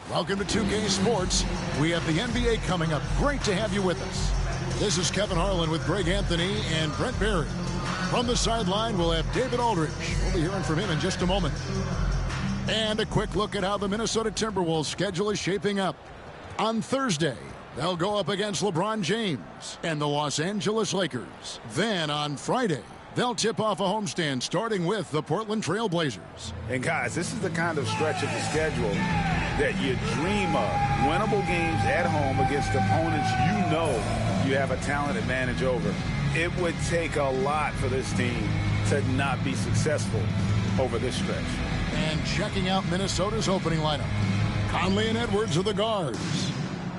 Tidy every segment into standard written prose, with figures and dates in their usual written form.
Welcome to 2K Sports. We have the NBA coming up. Great to have you with us. This is Kevin Harlan with Greg Anthony and Brent Barry. From the sideline, we'll have David Aldridge. We'll be hearing from him in just a moment. And a quick look at how the Minnesota Timberwolves schedule is shaping up. On Thursday, they'll go up against LeBron James and the Los Angeles Lakers. Then on Friday, they'll tip off a homestand starting with the Portland Trail Blazers. And guys, this is the kind of stretch of the schedule that you dream of. Winnable games at home against opponents you know you have a talent advantage over. It would take a lot for this team to not be successful over this stretch. And checking out Minnesota's opening lineup. Conley and Edwards are the guards.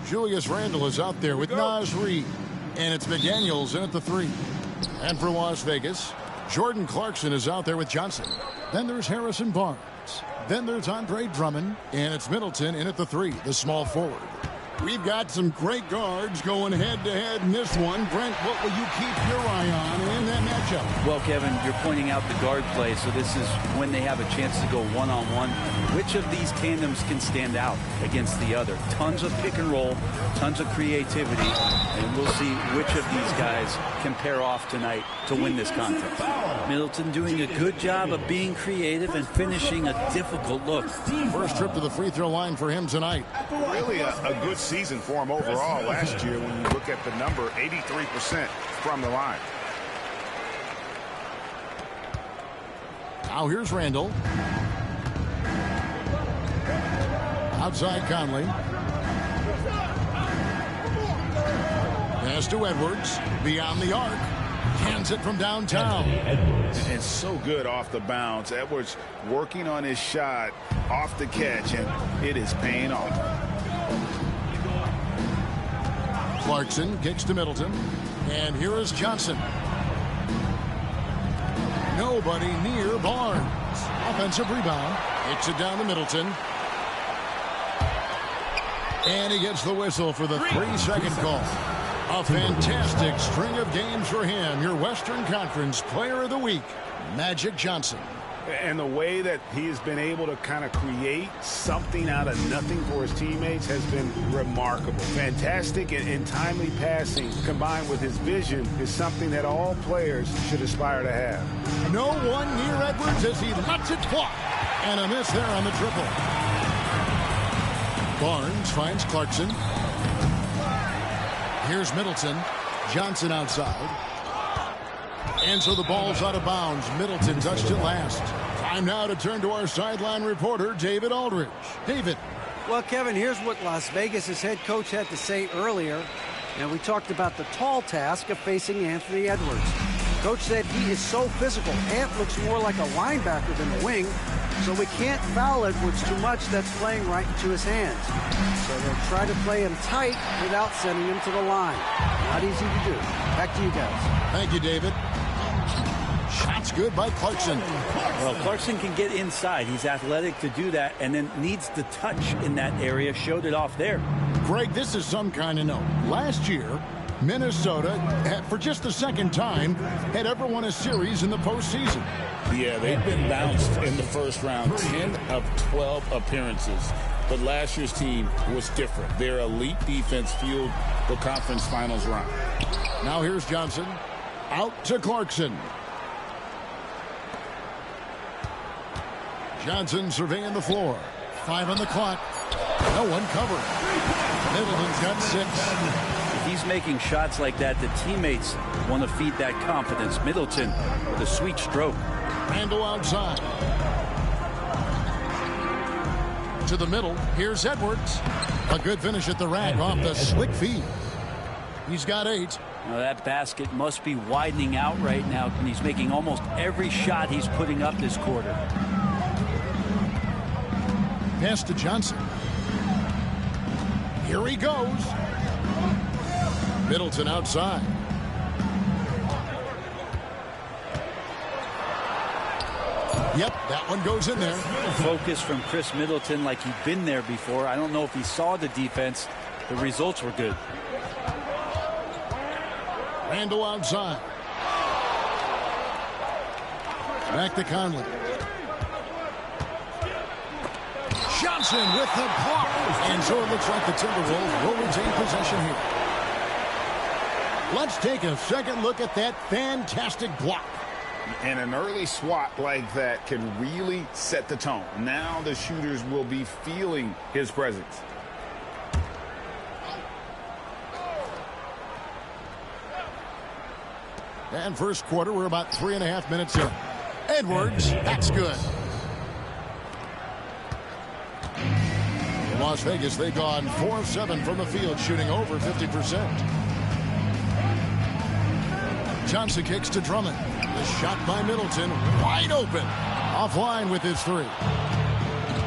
Julius Randle is out there with Naz Reid. And it's McDaniels in at the 3. And for Las Vegas, Jordan Clarkson is out there with Johnson. Then there's Harrison Barnes. Then there's Andre Drummond. And it's Middleton in at the 3, the small forward. We've got some great guards going head-to-head in this one. Brent, what will you keep your eye on in that matchup? Well, Kevin, you're pointing out the guard play, so this is when they have a chance to go one-on-one. Which of these tandems can stand out against the other? Tons of pick and roll, tons of creativity, and we'll see which of these guys can pair off tonight to win this contest. Middleton doing a good job of being creative and finishing a difficult look. First trip to the free throw line for him tonight. Really a good season for him overall last year when you look at the number, 83% from the line. Now here's Randle. Outside Conley. Pass to Edwards. Beyond the arc. Hands it from downtown. And so good off the bounce. Edwards working on his shot off the catch, and it is paying off. Clarkson kicks to Middleton. And here is Johnson. Nobody near Barnes. Offensive rebound. Hits it down to Middleton. And he gets the whistle for the 3-second call. A fantastic string of games for him. Your Western Conference Player of the Week, Magic Johnson. And the way that he has been able to kind of create something out of nothing for his teammates has been remarkable. Fantastic and timely passing combined with his vision is something that all players should aspire to have. No one near Edwards as he lets it fly. And a miss there on the triple. Barnes finds Clarkson. Here's Middleton. Johnson outside. And so the ball's out of bounds. Middleton touched it last. Time now to turn to our sideline reporter, David Aldridge. David. Well, Kevin, here's what Las Vegas' head coach had to say earlier. And we talked about the tall task of facing Anthony Edwards. Coach said he is so physical. Ant looks more like a linebacker than a wing. So we can't foul Edwards too much. That's playing right into his hands. So they'll try to play him tight without sending him to the line. Not easy to do. Back to you guys. Thank you, David. Shots good by Clarkson. Well, Clarkson can get inside. He's athletic to do that, and then needs the touch in that area. Showed it off there. Greg, this is some kind of note. Last year, Minnesota, for just the second time, had ever won a series in the postseason. Yeah, they've been bounced in the first round, 10 of 12 appearances. But last year's team was different. Their elite defense fueled the conference finals run. Now here's Johnson. Out to Clarkson. Johnson surveying the floor. 5 on the clock. No one covering. Middleton's got 6. If he's making shots like that, the teammates want to feed that confidence. Middleton with a sweet stroke. Randle outside. To the middle. Here's Edwards. A good finish at the rack off the slick feed. He's got 8. Now that basket must be widening out right now, and he's making almost every shot he's putting up this quarter. Pass to Johnson. Here he goes. Middleton outside. Yep, that one goes in there. Focus from Chris Middleton like he'd been there before. I don't know if he saw the defense. The results were good. Randle outside. Back to Conley. Johnson with the block. And so it looks like the Timberwolves will retain possession here. Let's take a second look at that fantastic block. And an early swat like that can really set the tone. Now the shooters will be feeling his presence. And first quarter, we're about 3.5 minutes in. Edwards, that's good. In Las Vegas, they've gone 4 of 7 from the field, shooting over 50%. Johnson kicks to Drummond. The shot by Middleton, wide open. Offline with his 3.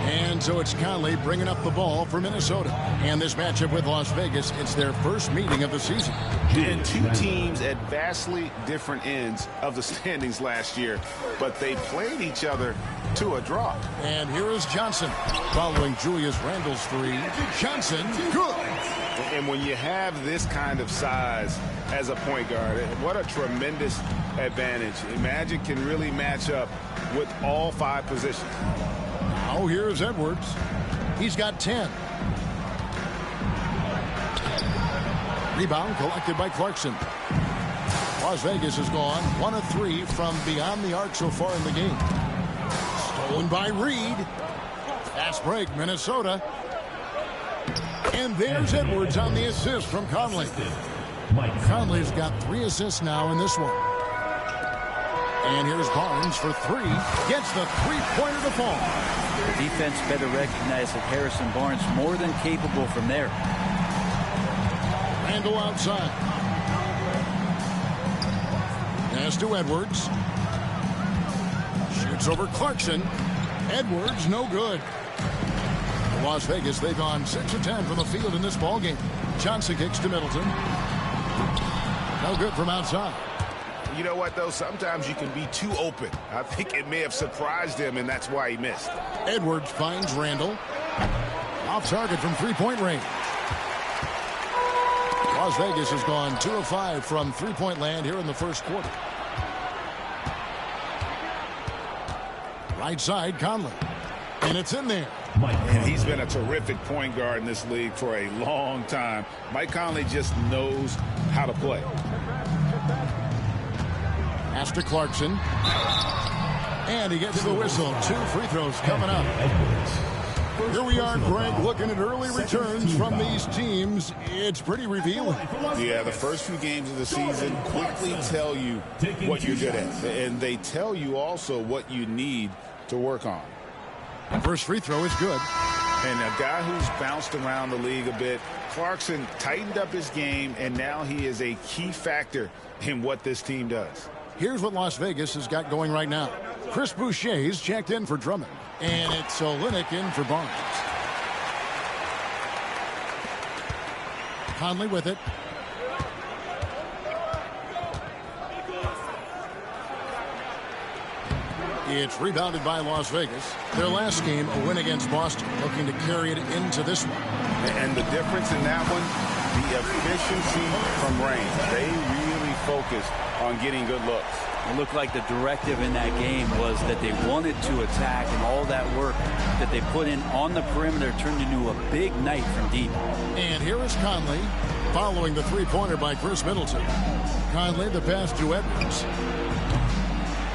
And so it's Conley bringing up the ball for Minnesota. And this matchup with Las Vegas, it's their first meeting of the season. And two teams at vastly different ends of the standings last year, but they played each other to a draw. And here is Johnson following Julius Randle's 3. Johnson, good. And when you have this kind of size as a point guard, what a tremendous advantage. Magic can really match up with all 5 positions. Now here's Edwards. He's got 10. Rebound collected by Clarkson. Las Vegas has gone 1 of 3 from beyond the arc so far in the game. Stolen by Reed. Fast break, Minnesota. And there's Edwards on the assist from Conley. Conley's got 3 assists now in this one. And here's Barnes for 3. Gets the 3-pointer to fall. The defense better recognize that Harrison Barnes more than capable from there. Randle outside. Pass to Edwards. Shoots over Clarkson. Edwards, no good. Las Vegas, they've gone 6 of 10 from the field in this ballgame. Johnson kicks to Middleton. No good from outside. You know what, though? Sometimes you can be too open. I think it may have surprised him, and that's why he missed. Edwards finds Randle. Off target from 3-point range. Las Vegas has gone 2 of 5 from 3-point land here in the first quarter. Right side, Conley. And it's in there. And he's been a terrific point guard in this league for a long time. Mike Conley just knows how to play. Pass to Clarkson. And he gets the whistle. 2 free throws coming up. Here we are, Greg, looking at early returns from these teams. It's pretty revealing. Yeah, the first few games of the season quickly tell you what you're good at. And they tell you also what you need to work on. First free throw is good. And a guy who's bounced around the league a bit, Clarkson tightened up his game, and now he is a key factor in what this team does. Here's what Las Vegas has got going right now. Chris Boucher's checked in for Drummond. And it's Olynyk in for Barnes. Conley with it. It's rebounded by Las Vegas. Their last game, a win against Boston, looking to carry it into this one. And the difference in that one, the efficiency from range. They really focused on getting good looks. It looked like the directive in that game was that they wanted to attack, and all that work that they put in on the perimeter turned into a big night from deep. And here is Conley following the 3-pointer by Chris Middleton. Conley, the pass to Edwards.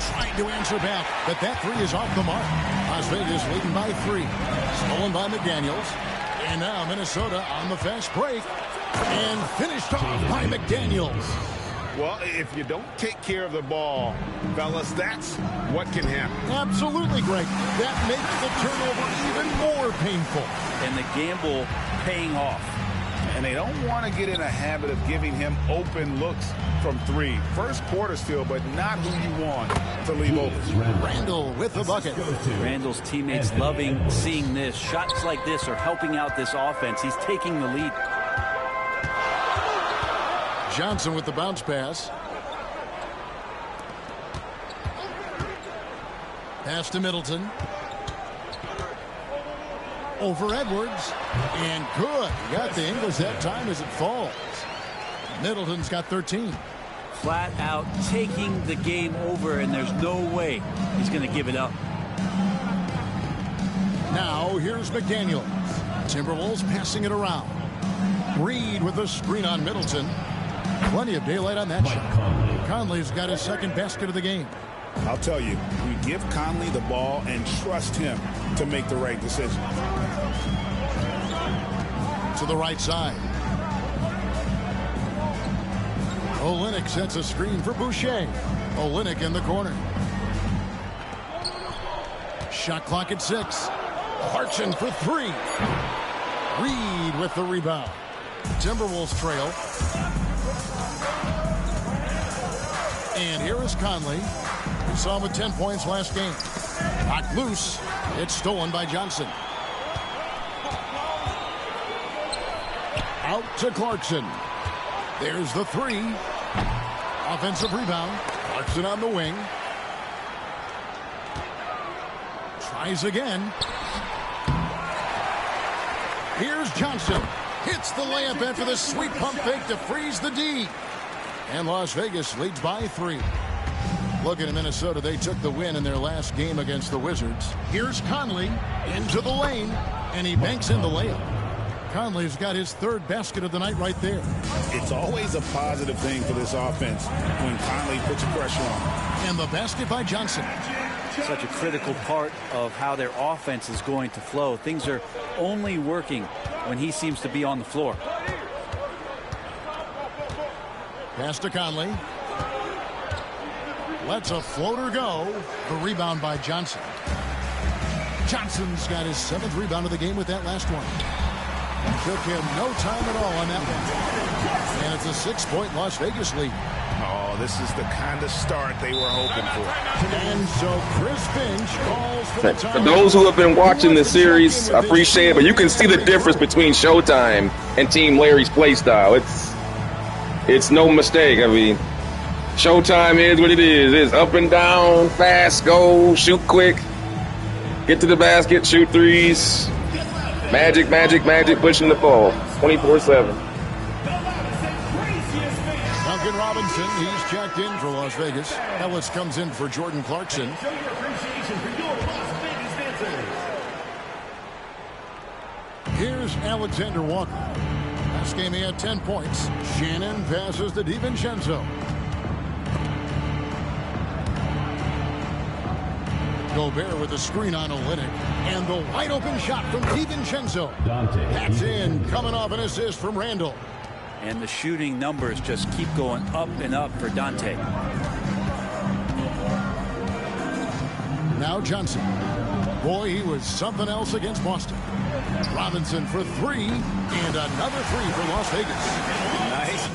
Trying to answer back, but that 3 is off the mark. Las Vegas leading by 3. Stolen by McDaniels. And now Minnesota on the fast break. And finished off by McDaniels. Well, if you don't take care of the ball, fellas, that's what can happen. Absolutely, Greg. That makes the turnover even more painful. And the gamble paying off. And they don't want to get in a habit of giving him open looks from 3. First quarter still, but not who you want to leave open. Randle with the bucket. Randle's teammates loving seeing this. Shots like this are helping out this offense. He's taking the lead. Johnson with the bounce pass. Pass to Middleton. Over Edwards. And good. Got the English that time as it falls. Middleton's got 13. Flat out taking the game over, and there's no way he's going to give it up. Now here's McDaniels. Timberwolves passing it around. Reed with the screen on Middleton. Plenty of daylight on that shot. Conley's got his second basket of the game. I'll tell you, we give Conley the ball and trust him to make the right decision. To the right side. Olynyk sets a screen for Boucher. Olynyk in the corner. Shot clock at 6. Clarkson for 3. Reed with the rebound. Timberwolves trail. And here is Conley. We saw him with 10 points last game. Knocked loose. It's stolen by Johnson. Out to Clarkson. There's the 3. Offensive rebound. Clarkson on the wing. Tries again. Here's Johnson. Hits the layup after the sweep pump fake to freeze the D. And Las Vegas leads by 3. Looking at Minnesota, they took the win in their last game against the Wizards. Here's Conley into the lane, and he banks in the layup. Conley's got his 3rd basket of the night right there. It's always a positive thing for this offense when Conley puts pressure on. And the basket by Johnson. Such a critical part of how their offense is going to flow. Things are only working when he seems to be on the floor. Pass to Conley. Lets a floater go. The rebound by Johnson. Johnson's got his 7th rebound of the game with that last one. Took him no time at all on that one. And it's a 6-point Las Vegas lead. Oh, this is the kind of start they were hoping for. And so Chris Finch calls for the time. For those who have been watching the series, I appreciate it, but you can see the difference between Showtime and Team Larry's play style. It's no mistake. I mean, Showtime is what it is. It's up and down, fast, go, shoot quick, get to the basket, shoot threes. Magic, magic, magic, pushing the ball 24/7. Duncan Robinson, he's checked in for Las Vegas. Ellis comes in for Jordan Clarkson. Here's Alexander Walker. Last game he had 10 points. Shannon passes to DiVincenzo. Gobert with the screen on Olynyk. And the wide open shot from DiVincenzo. That's in, coming off an assist from Randall. And the shooting numbers just keep going up and up for Dante. Now Johnson. Boy, he was something else against Boston. Robinson for 3, and another 3 for Las Vegas. Nice.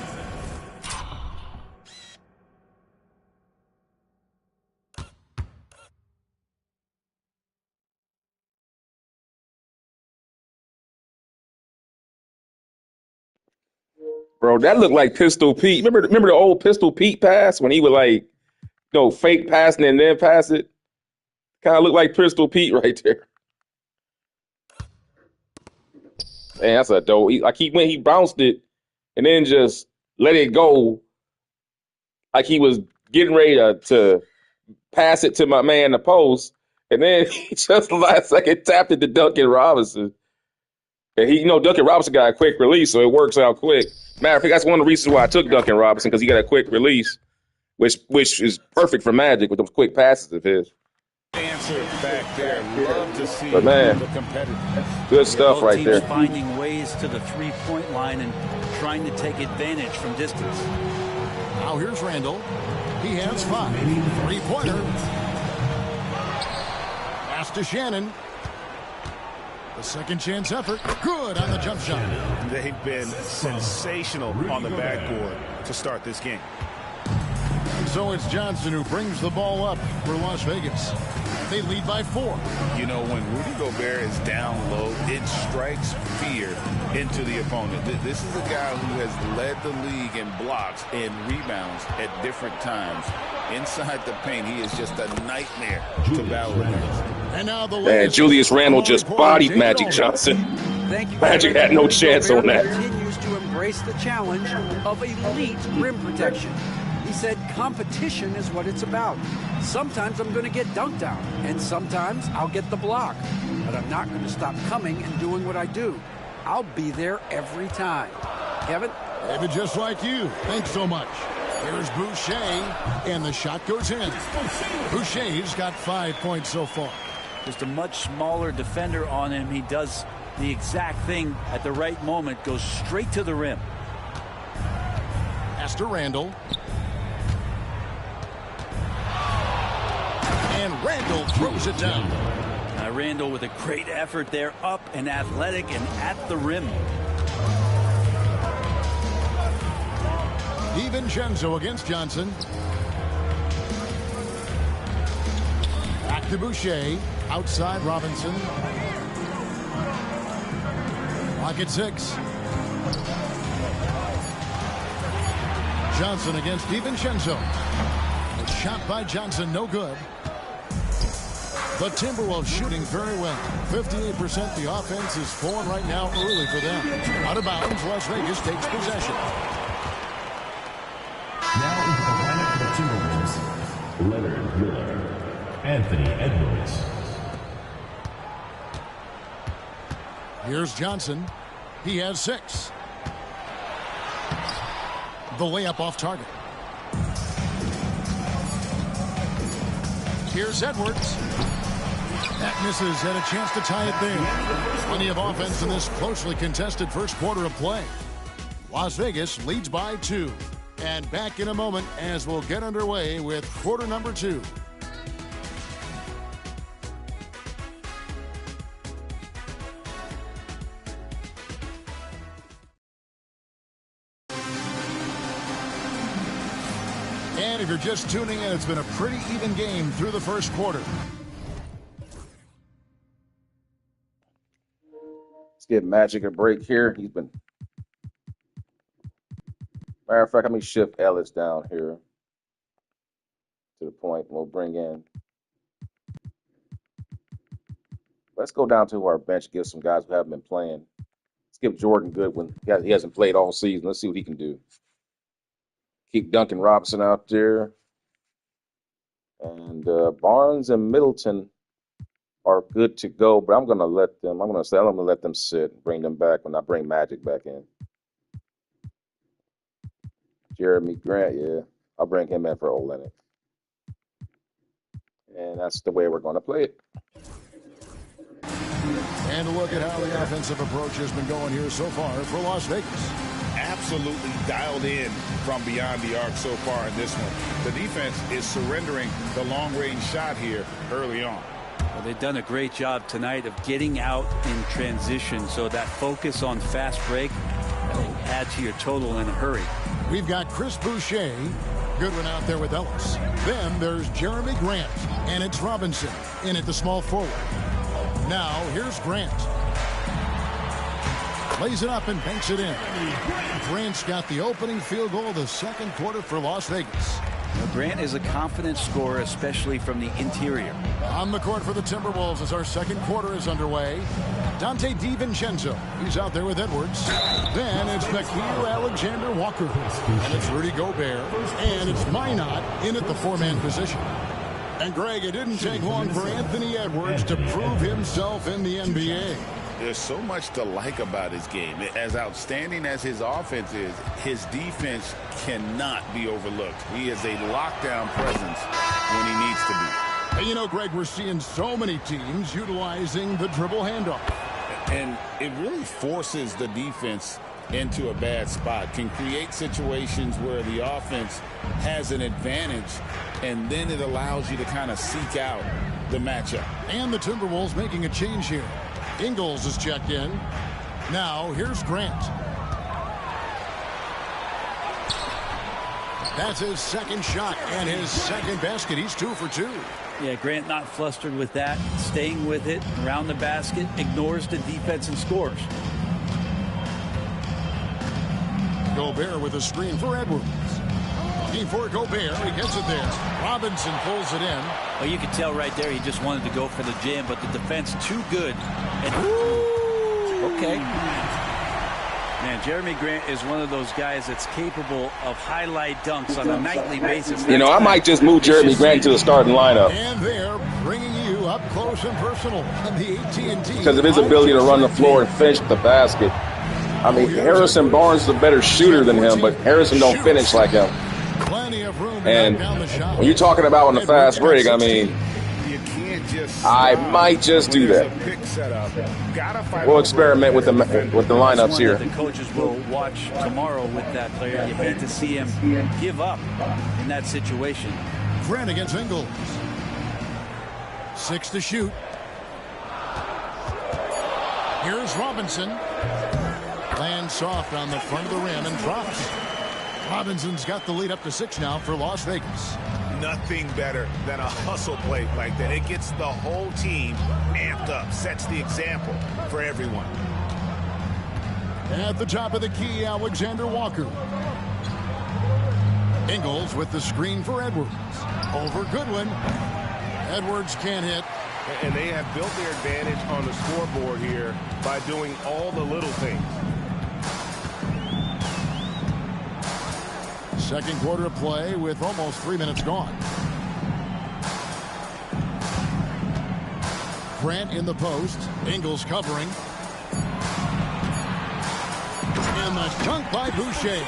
Bro, that looked like Pistol Pete. Remember the old Pistol Pete pass when he would fake passing and then pass it? Kind of looked like Pistol Pete right there. Man, that's a dope. He bounced it and then just let it go like he was getting ready to pass it to my man the post, and then he just the last second tapped it to Duncan Robinson. And Duncan Robinson got a quick release, so it works out quick. Matter of fact, that's one of the reasons why I took Duncan Robinson, because he got a quick release, which is perfect for Magic with those quick passes of his. Answer back there. Love to see But man, the competitors. Good stuff Both right teams there. finding ways to the three-point line and trying to take advantage from distance. Now here's Randall. He has 5. 3-pointer. Pass to Shannon. The second chance effort. Good on the jump shot. They've been sensational on the backboard to start this game. So it's Johnson who brings the ball up for Las Vegas. They lead by 4. When Rudy Gobert is down low, it strikes fear into the opponent. This is a guy who has led the league in blocks and rebounds at different times. Inside the paint, he is just a nightmare to battle against. And now the Man, Julius Randle just bodied Magic Johnson. Thank you. Magic had no chance on that. Continues to embrace the challenge of elite rim protection. He He said competition is what it's about. Sometimes I'm going to get dunked on, and sometimes I'll get the block. But I'm not going to stop coming and doing what I do. I'll be there every time. Kevin? David, just like you. Thanks so much. Here's Boucher, and the shot goes in. Boucher's got 5 points so far. Just a much smaller defender on him. He does the exact thing at the right moment, goes straight to the rim. Pass to Randall. And Randall throws it down. Randall with a great effort there, up and athletic and at the rim. DiVincenzo against Johnson. Back to Boucher. Outside Robinson. Clock at 6. Johnson against DiVincenzo. A shot by Johnson, no good. The Timberwolves shooting very well. 58%. The offense is falling right now early for them. Out of bounds, Las Vegas takes possession. Now into the lineup for the Timberwolves, Leonard Miller, Anthony Edwards. Here's Johnson. He has 6. The layup off target. Here's Edwards. That misses, and a chance to tie it there. Plenty of offense in this closely contested first quarter of play. Las Vegas leads by 2. And back in a moment as we'll get underway with quarter number 2. And if you're just tuning in, it's been a pretty even game through the first quarter. Let's give Magic a break here. He's been... Matter of fact, let me shift Ellis down here to the point. We'll bring in... Let's go down to our bench, give some guys who haven't been playing. Let's give Jordan Goodwin. He hasn't played all season. Let's see what he can do. Keep Duncan Robinson out there. And Barnes and Middleton are good to go, but I'm going to let them sit and bring them back when I bring Magic back in. Jeremy Grant, yeah. I'll bring him in for Olynyk. And that's the way we're going to play it. And look at how the offensive approach has been going here so far for Las Vegas. Absolutely dialed in from beyond the arc so far in this one. The defense is surrendering the long-range shot here early on. Well, they've done a great job tonight of getting out in transition, so that focus on fast break will add to your total in a hurry. We've got Chris Boucher, Goodwin out there with Ellis. Then there's Jeremy Grant, and it's Robinson in at the small forward. Now here's Grant. Plays it up and banks it in. Grant's got the opening field goal of the second quarter for Las Vegas. Now, Grant is a confident scorer, especially from the interior. On the court for the Timberwolves as our second quarter is underway. Dante DiVincenzo. He's out there with Edwards. Then it's Nickeil Alexander-Walker. And it's Rudy Gobert. And it's Minot in at the 4-man position. And, Greg, it didn't take long for Anthony Edwards to prove himself in the NBA. There's so much to like about his game. As outstanding as his offense is, his defense cannot be overlooked. He is a lockdown presence when he needs to be. And you know, Greg, we're seeing so many teams utilizing the dribble handoff. And it really forces the defense into a bad spot, can create situations where the offense has an advantage, and then it allows you to kind of seek out the matchup. And the Timberwolves making a change here. Ingles is checked in. Now here's Grant. That's his second shot and his second basket. He's 2 for 2. Yeah, Grant not flustered with that, staying with it around the basket, ignores the defense and scores. Gobert with a screen for Edwards. Looking for Gobert. He gets it there. Robinson pulls it in. Well, you can tell right there he just wanted to go for the jam, but the defense too good. And okay. Man, Jeremy Grant is one of those guys that's capable of highlight dunks on a nightly basis. You know, I might just move Jeremy Grant to the starting lineup. And they're bringing you up close and personal on the AT&T. Because of his ability to run the floor and finish the basket. I mean, Harrison Barnes is a better shooter than him, but Harrison don't finish like him. And when you're talking about on the fast break, I mean, I might just do that. We'll experiment with the lineups here. The coaches will watch tomorrow with that player. You hate to see him give up in that situation. Grant against Ingles. 6 to shoot. Here's Robinson. Lands soft on the front of the rim and drops. Robinson's got the lead up to 6 now for Las Vegas. Nothing better than a hustle play like that. It gets the whole team amped up, sets the example for everyone. At the top of the key, Alexander Walker. Ingles with the screen for Edwards. Over Goodwin. Edwards can't hit. And they have built their advantage on the scoreboard here by doing all the little things. Second quarter of play with almost 3 minutes gone. Grant in the post. Ingles covering. And the dunk by Boucher.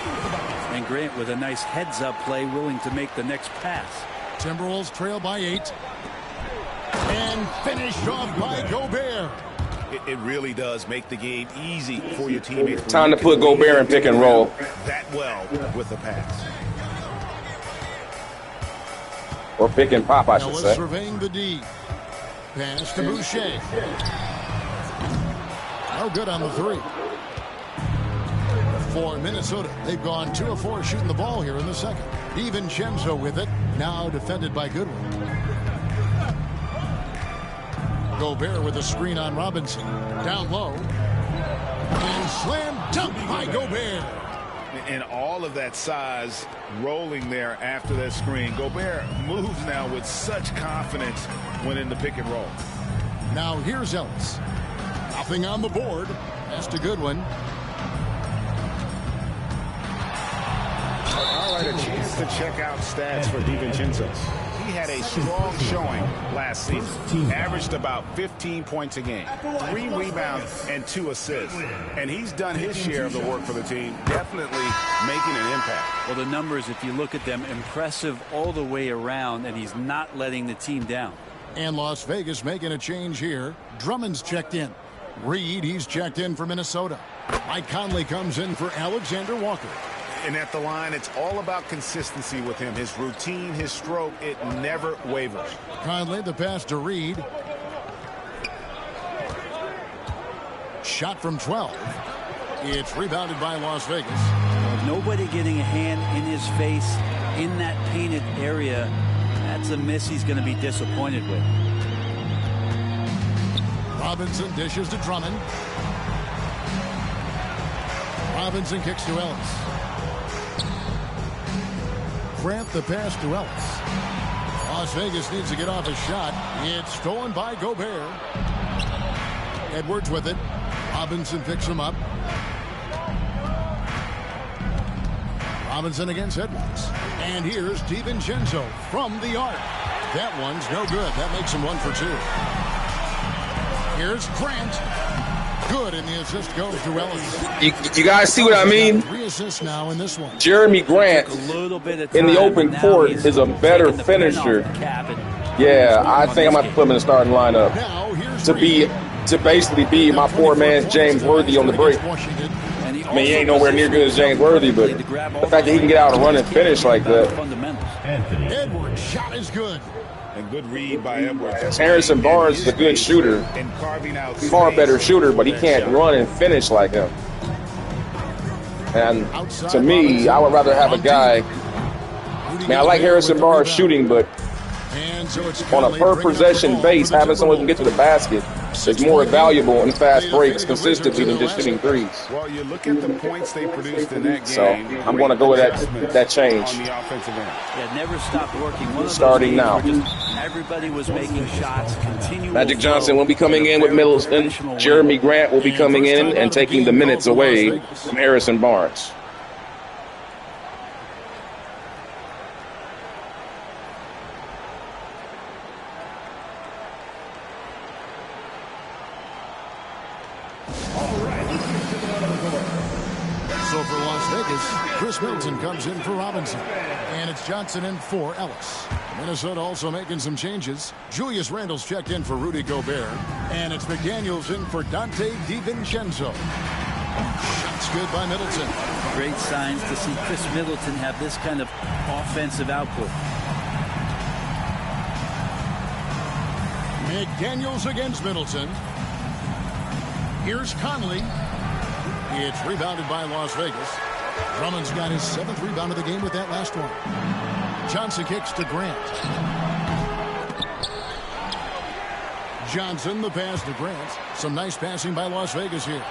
And Grant with a nice heads-up play, willing to make the next pass. Timberwolves trail by 8. And finished off by Gobert. It really does make the game easy for your teammates. Time to put Gobert in pick and roll. That well with the pass. Or pick and pop, I should Ellis say. surveying the D. Pass to Boucher. No good on the 3. For Minnesota, they've gone 2 of 4 shooting the ball here in the second. DiVincenzo with it, now defended by Goodwin. Gobert with a screen on Robinson. Down low. And slam dunk by Gobert. And all of that size rolling there after that screen. Gobert moves now with such confidence when in the pick and roll. Now here's Ellis. Nothing on the board. Pass to Goodwin. All right, a chance to check out stats for DiVincenzo. He had a strong showing last season. Averaged about 15 points a game, 3 rebounds and 2 assists. And he's done his share of the work for the team, definitely making an impact. Well, the numbers, if you look at them, impressive all the way around, and he's not letting the team down. And Las Vegas making a change here. Drummond's checked in. Reed, he's checked in for Minnesota. Mike Conley comes in for Alexander Walker. And at the line, it's all about consistency with him. His routine, his stroke, it never wavers. Conley, the pass to Reed. Shot from 12. It's rebounded by Las Vegas. Nobody getting a hand in his face in that painted area. That's a miss he's going to be disappointed with. Robinson dishes to Drummond. Robinson kicks to Ellis. Grant the pass to Ellis. Las Vegas needs to get off a shot. It's stolen by Gobert. Edwards with it. Robinson picks him up. Robinson against Edwards. And here's DiVincenzo from the arc. That one's no good. That makes him 1 for 2. Here's Grant. Good, and the assist goes to Ellis. You guys see what I mean? 3 assists now in this one. Jeremy Grant in the open court is a better finisher. Yeah, I think I'm going to put him in the starting lineup to basically be my poor man's James Worthy on the break. I mean, he ain't nowhere near good as James Worthy, but the fact that he can get out and run and finish like that. Edwards' shot is good. And good read by Edwards. Harrison Barnes is a good shooter. Far better shooter, but he can't run and finish like him. And to me, I would rather have a guy. I like Harrison Barnes shooting, but on a per possession base, having someone who can get to the basket is more valuable in fast They breaks defeated the Wizards consistently in than the just shooting last- threes. Well, you look at the points they produced in that game. So I'm going to go with that change. On the offensive end. Yeah, never stopped working. One of those Starting games now. where just everybody was making shots. Continual Magic Johnson flow will be coming a in with very Middleton. professional Jeremy win. Grant will be coming in and taking the minutes away from Harrison Barnes. So for Las Vegas, Chris Middleton comes in for Robinson. And it's Johnson in for Ellis. Minnesota also making some changes. Julius Randle's checked in for Rudy Gobert. And it's McDaniels in for Dante DiVincenzo. Shots good by Middleton. Great signs to see Chris Middleton have this kind of offensive output. McDaniels against Middleton. Here's Conley. It's rebounded by Las Vegas. Drummond's got his 7th rebound of the game with that last one. Johnson kicks to Grant. Johnson, the pass to Grant. Some nice passing by Las Vegas here.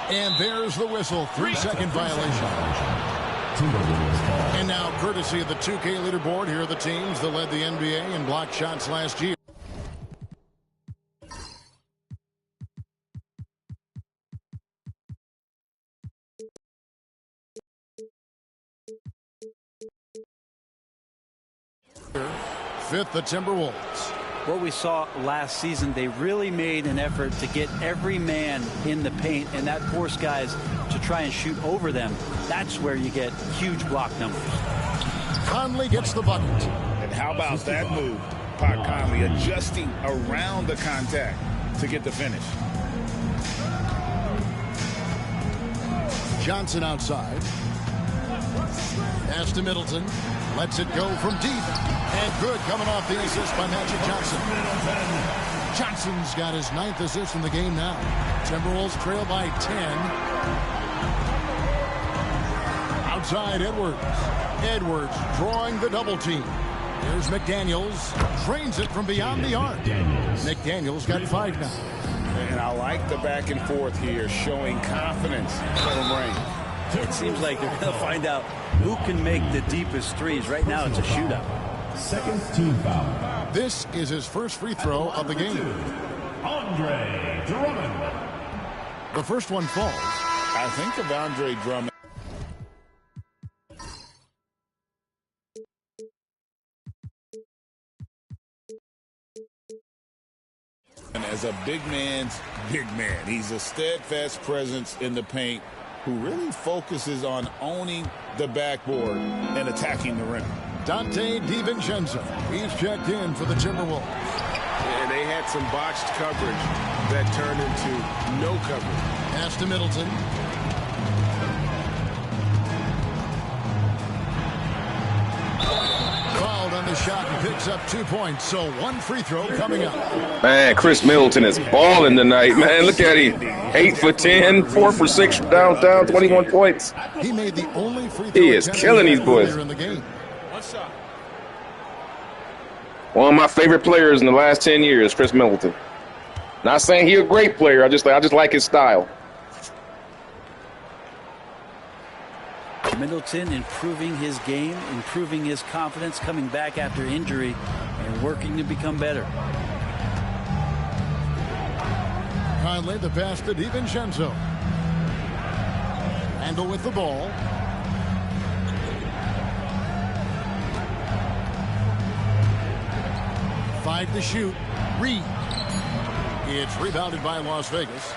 And there's the whistle. 3-second violation. And now, courtesy of the 2K leaderboard, here are the teams that led the NBA in blocked shots last year. Fifth, the Timberwolves. What we saw last season, they really made an effort to get every man in the paint, and that forced guys to try and shoot over them. That's where you get huge block numbers. Conley gets the bucket. And how about that move? Pat Conley adjusting around the contact to get the finish. Johnson outside. Pass to Middleton. Lets it go from deep. And good coming off the assist by Magic Johnson. Johnson's got his 9th assist in the game now. Timberwolves trail by 10. Outside Edwards. Edwards drawing the double team. Here's McDaniels. Trains it from beyond the arc. McDaniels got 5 now. And I like the back and forth here, showing confidence from Rain. It seems like they're going to find out who can make the deepest threes. Right now, it's a shootout. Second team foul. This is his first free throw of the game. Andre Drummond. The first one falls. I think of Andre Drummond. And as a big man's big man, he's a steadfast presence in the paint who really focuses on owning the backboard and attacking the rim. Dante DiVincenzo. He's checked in for the Timberwolves. And they had some botched coverage that turned into no coverage. Pass to Middleton. Fouled on the shot and picks up 2 points. So 1 free throw coming up. Man, Chris Middleton is balling tonight, man. Look at him. 8 for 10, 4 for 6 downtown, 21 points. He made the only free throw. He is killing these boys. In the game. One of my favorite players in the last 10 years, Chris Middleton. Not saying he's a great player. I just like his style. Middleton improving his game, improving his confidence, coming back after injury, and working to become better. Conley, the pass to DiVincenzo. Randle with the ball. Five to shoot. Reed. It's rebounded by Las Vegas.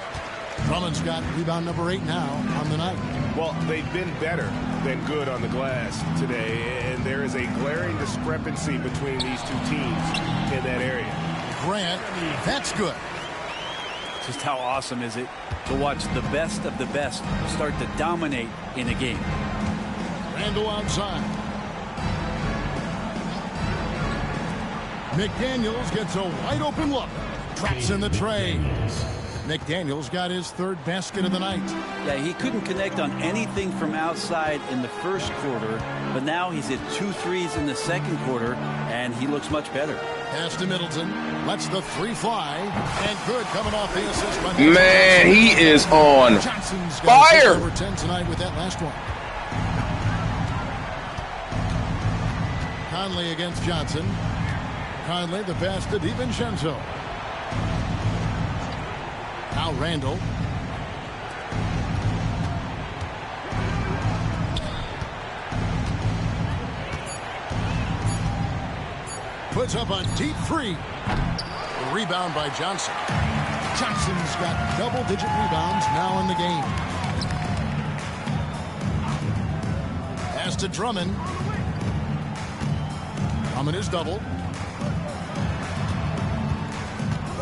Drummond's got rebound number 8 now on the night. Well, they've been better than good on the glass today, and there is a glaring discrepancy between these two teams in that area. Grant, that's good. Just how awesome is it to watch the best of the best start to dominate in a game. Randle outside. McDaniels gets a wide open look. Traps in the tray. McDaniels got his third basket of the night. Yeah, he couldn't connect on anything from outside in the first quarter, but now he's hit 2 threes in the second quarter, and he looks much better. Pass to Middleton. Lets the three fly. And good coming off the assist by Man, he is on Johnson's got fire. over 10 tonight with that last one. Conley against Johnson. Conley the pass to DiVincenzo. Now Randall. Puts up a deep three. A rebound by Johnson. Johnson's got double-digit rebounds now in the game. Pass to Drummond. Drummond is doubled.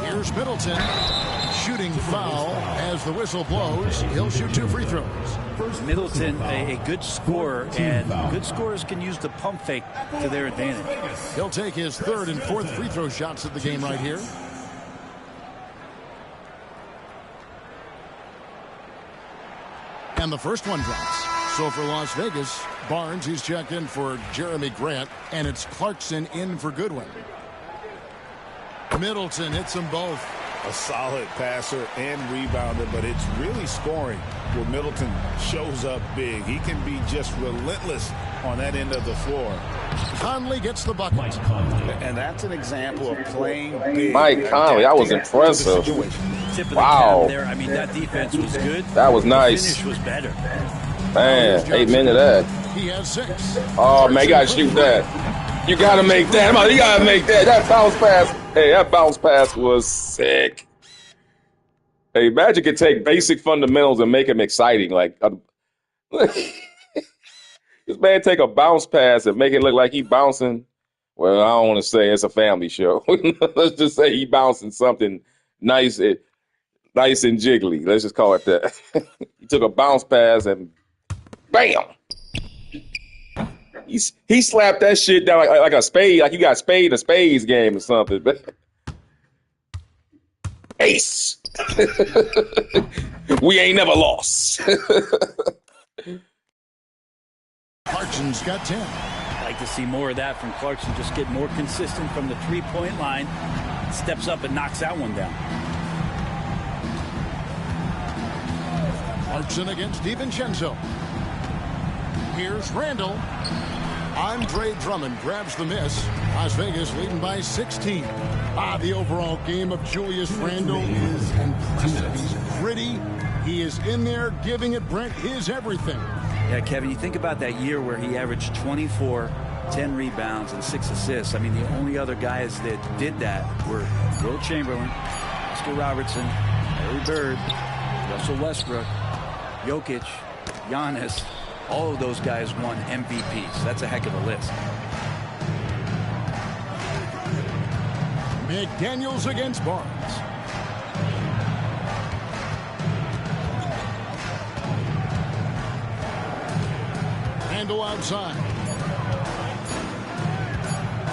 Here's Middleton. Shooting foul as the whistle blows. He'll shoot 2 free throws. Middleton, a good scorer, and good scorers can use the pump fake to their advantage. He'll take his third and fourth free throw shots of the game right here. And the first one drops. So for Las Vegas, Barnes, he's checked in for Jeremy Grant, and it's Clarkson in for Goodwin. Middleton hits them both. A solid passer and rebounder, but it's really scoring where Middleton shows up big. He can be just relentless on that end of the floor. Conley gets the bucket. And that's an example of playing big. Mike Conley, that was impressive. Tip of the Wow. cap there. I mean, that defense was good. That was nice. The finish was better. Man, 8 minutes of that. He has 6. Oh, man, you got to shoot that. You got to make that. You got to make that. That bounce pass. Hey, that bounce pass was sick. Hey, Magic could take basic fundamentals and make them exciting. Like, this man take a bounce pass and make it look like he bouncing. Well, I don't want to say it's a family show. Let's just say he bouncing something nice and jiggly. Let's just call it that. He took a bounce pass and bam. He slapped that shit down like a spade, like you got spade in a spades game or something. But ace. We ain't never lost. Clarkson's got 10. I'd like to see more of that from Clarkson. Just get more consistent from the three-point line. Steps up and knocks that one down. Clarkson against DiVincenzo. Here's Randall. Andre Drummond grabs the miss. Las Vegas leading by 16. The overall game of Julius Randle is impressive. He's gritty. He is in there giving it, Brent, his everything. Yeah, Kevin, you think about that year where he averaged 24, 10 rebounds, and 6 assists. I mean, the only other guys that did that were Will Chamberlain, Oscar Robertson, Larry Bird, Russell Westbrook, Jokic, Giannis. All of those guys won MVPs. That's a heck of a list. McDaniels against Barnes. Randall outside.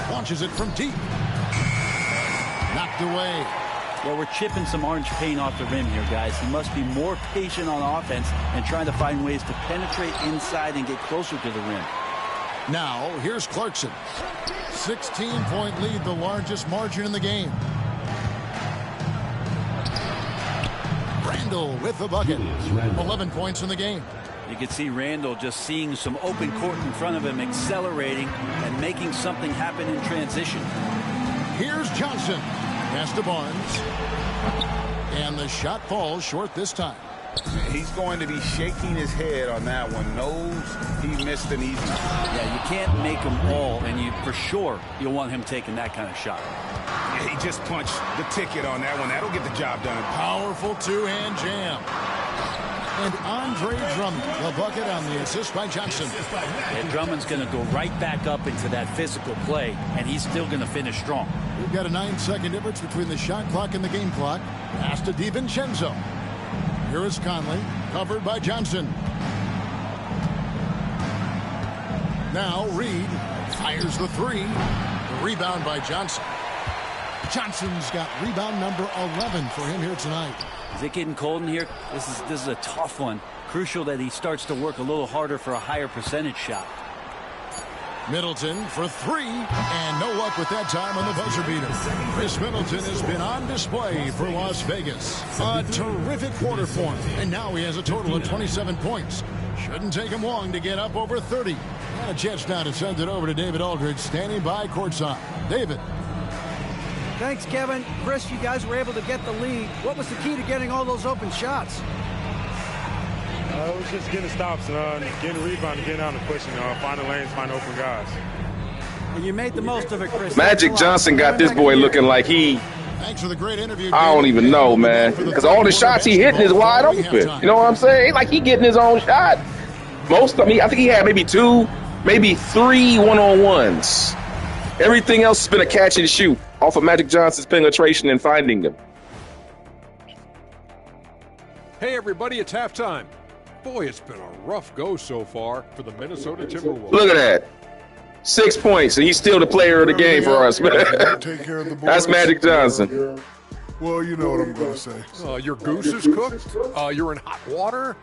Launches it from deep. Knocked away. Well, we're chipping some orange paint off the rim here, guys. He must be more patient on offense and trying to find ways to penetrate inside and get closer to the rim. Now, here's Clarkson. 16-point lead, the largest margin in the game. Randall with the bucket. 11 points in the game. You can see Randall just seeing some open court in front of him, accelerating and making something happen in transition. Here's Johnson. Pass to Barnes. And the shot falls short this time. He's going to be shaking his head on that one. Knows he missed an easy. Yeah, you can't make them all, and you for sure you'll want him taking that kind of shot. Yeah, he just punched the ticket on that one. That'll get the job done. Powerful two-hand jam. And Andre Drummond, the bucket on the assist by Johnson. Yeah, Drummond's going to go right back up into that physical play, and he's still going to finish strong. We've got a 9-second difference between the shot clock and the game clock. Pass to DiVincenzo. Here is Conley, covered by Johnson. Now Reed fires the three. The rebound by Johnson. Johnson's got rebound number 11 for him here tonight. Is it getting cold in here? This is a tough one. Crucial that he starts to work a little harder for a higher percentage shot. Middleton for three, and no luck with that time on the buzzer beater. Chris Middleton has been on display for Las Vegas. A terrific quarter for him, and now he has a total of 27 points. Shouldn't take him long to get up over 30. And a chance now to send it over to David Aldridge, standing by courtside. David. Thanks, Kevin. Chris, you guys were able to get the lead. What was the key to getting all those open shots? It was just getting stops, getting rebound, getting out and pushing, finding lanes, finding open guys. And you made the most of it, Chris. Magic Johnson got this boy looking like he, Thanks for the great interview. I don't even know, man. Because all the shots he hitting is wide open. You know what I'm saying? Like he getting his own shot. Most of me, I think he had maybe 2, maybe 3 one-on-ones. Everything else has been a catch and shoot off of Magic Johnson's penetration and finding him. Hey, everybody, it's halftime. Boy, it's been a rough go so far for the Minnesota Timberwolves. Look at that. 6 points, and he's still the player of the game for us. Take care of the boys. That's Magic Johnson. Well, you know what I'm going to say. Your goose is cooked? You're in hot water?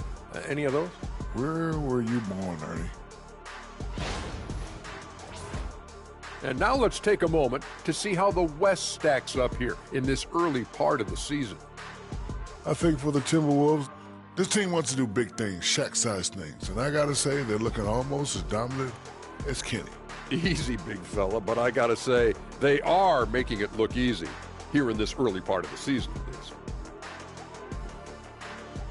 Any of those? Where were you born, Ernie? And now let's take a moment to see how the West stacks up here in this early part of the season. I think for the Timberwolves, this team wants to do big things, Shaq-sized things. And I got to say, they're looking almost as dominant as Kenny. Easy, big fella, but I got to say, they are making it look easy here in this early part of the season.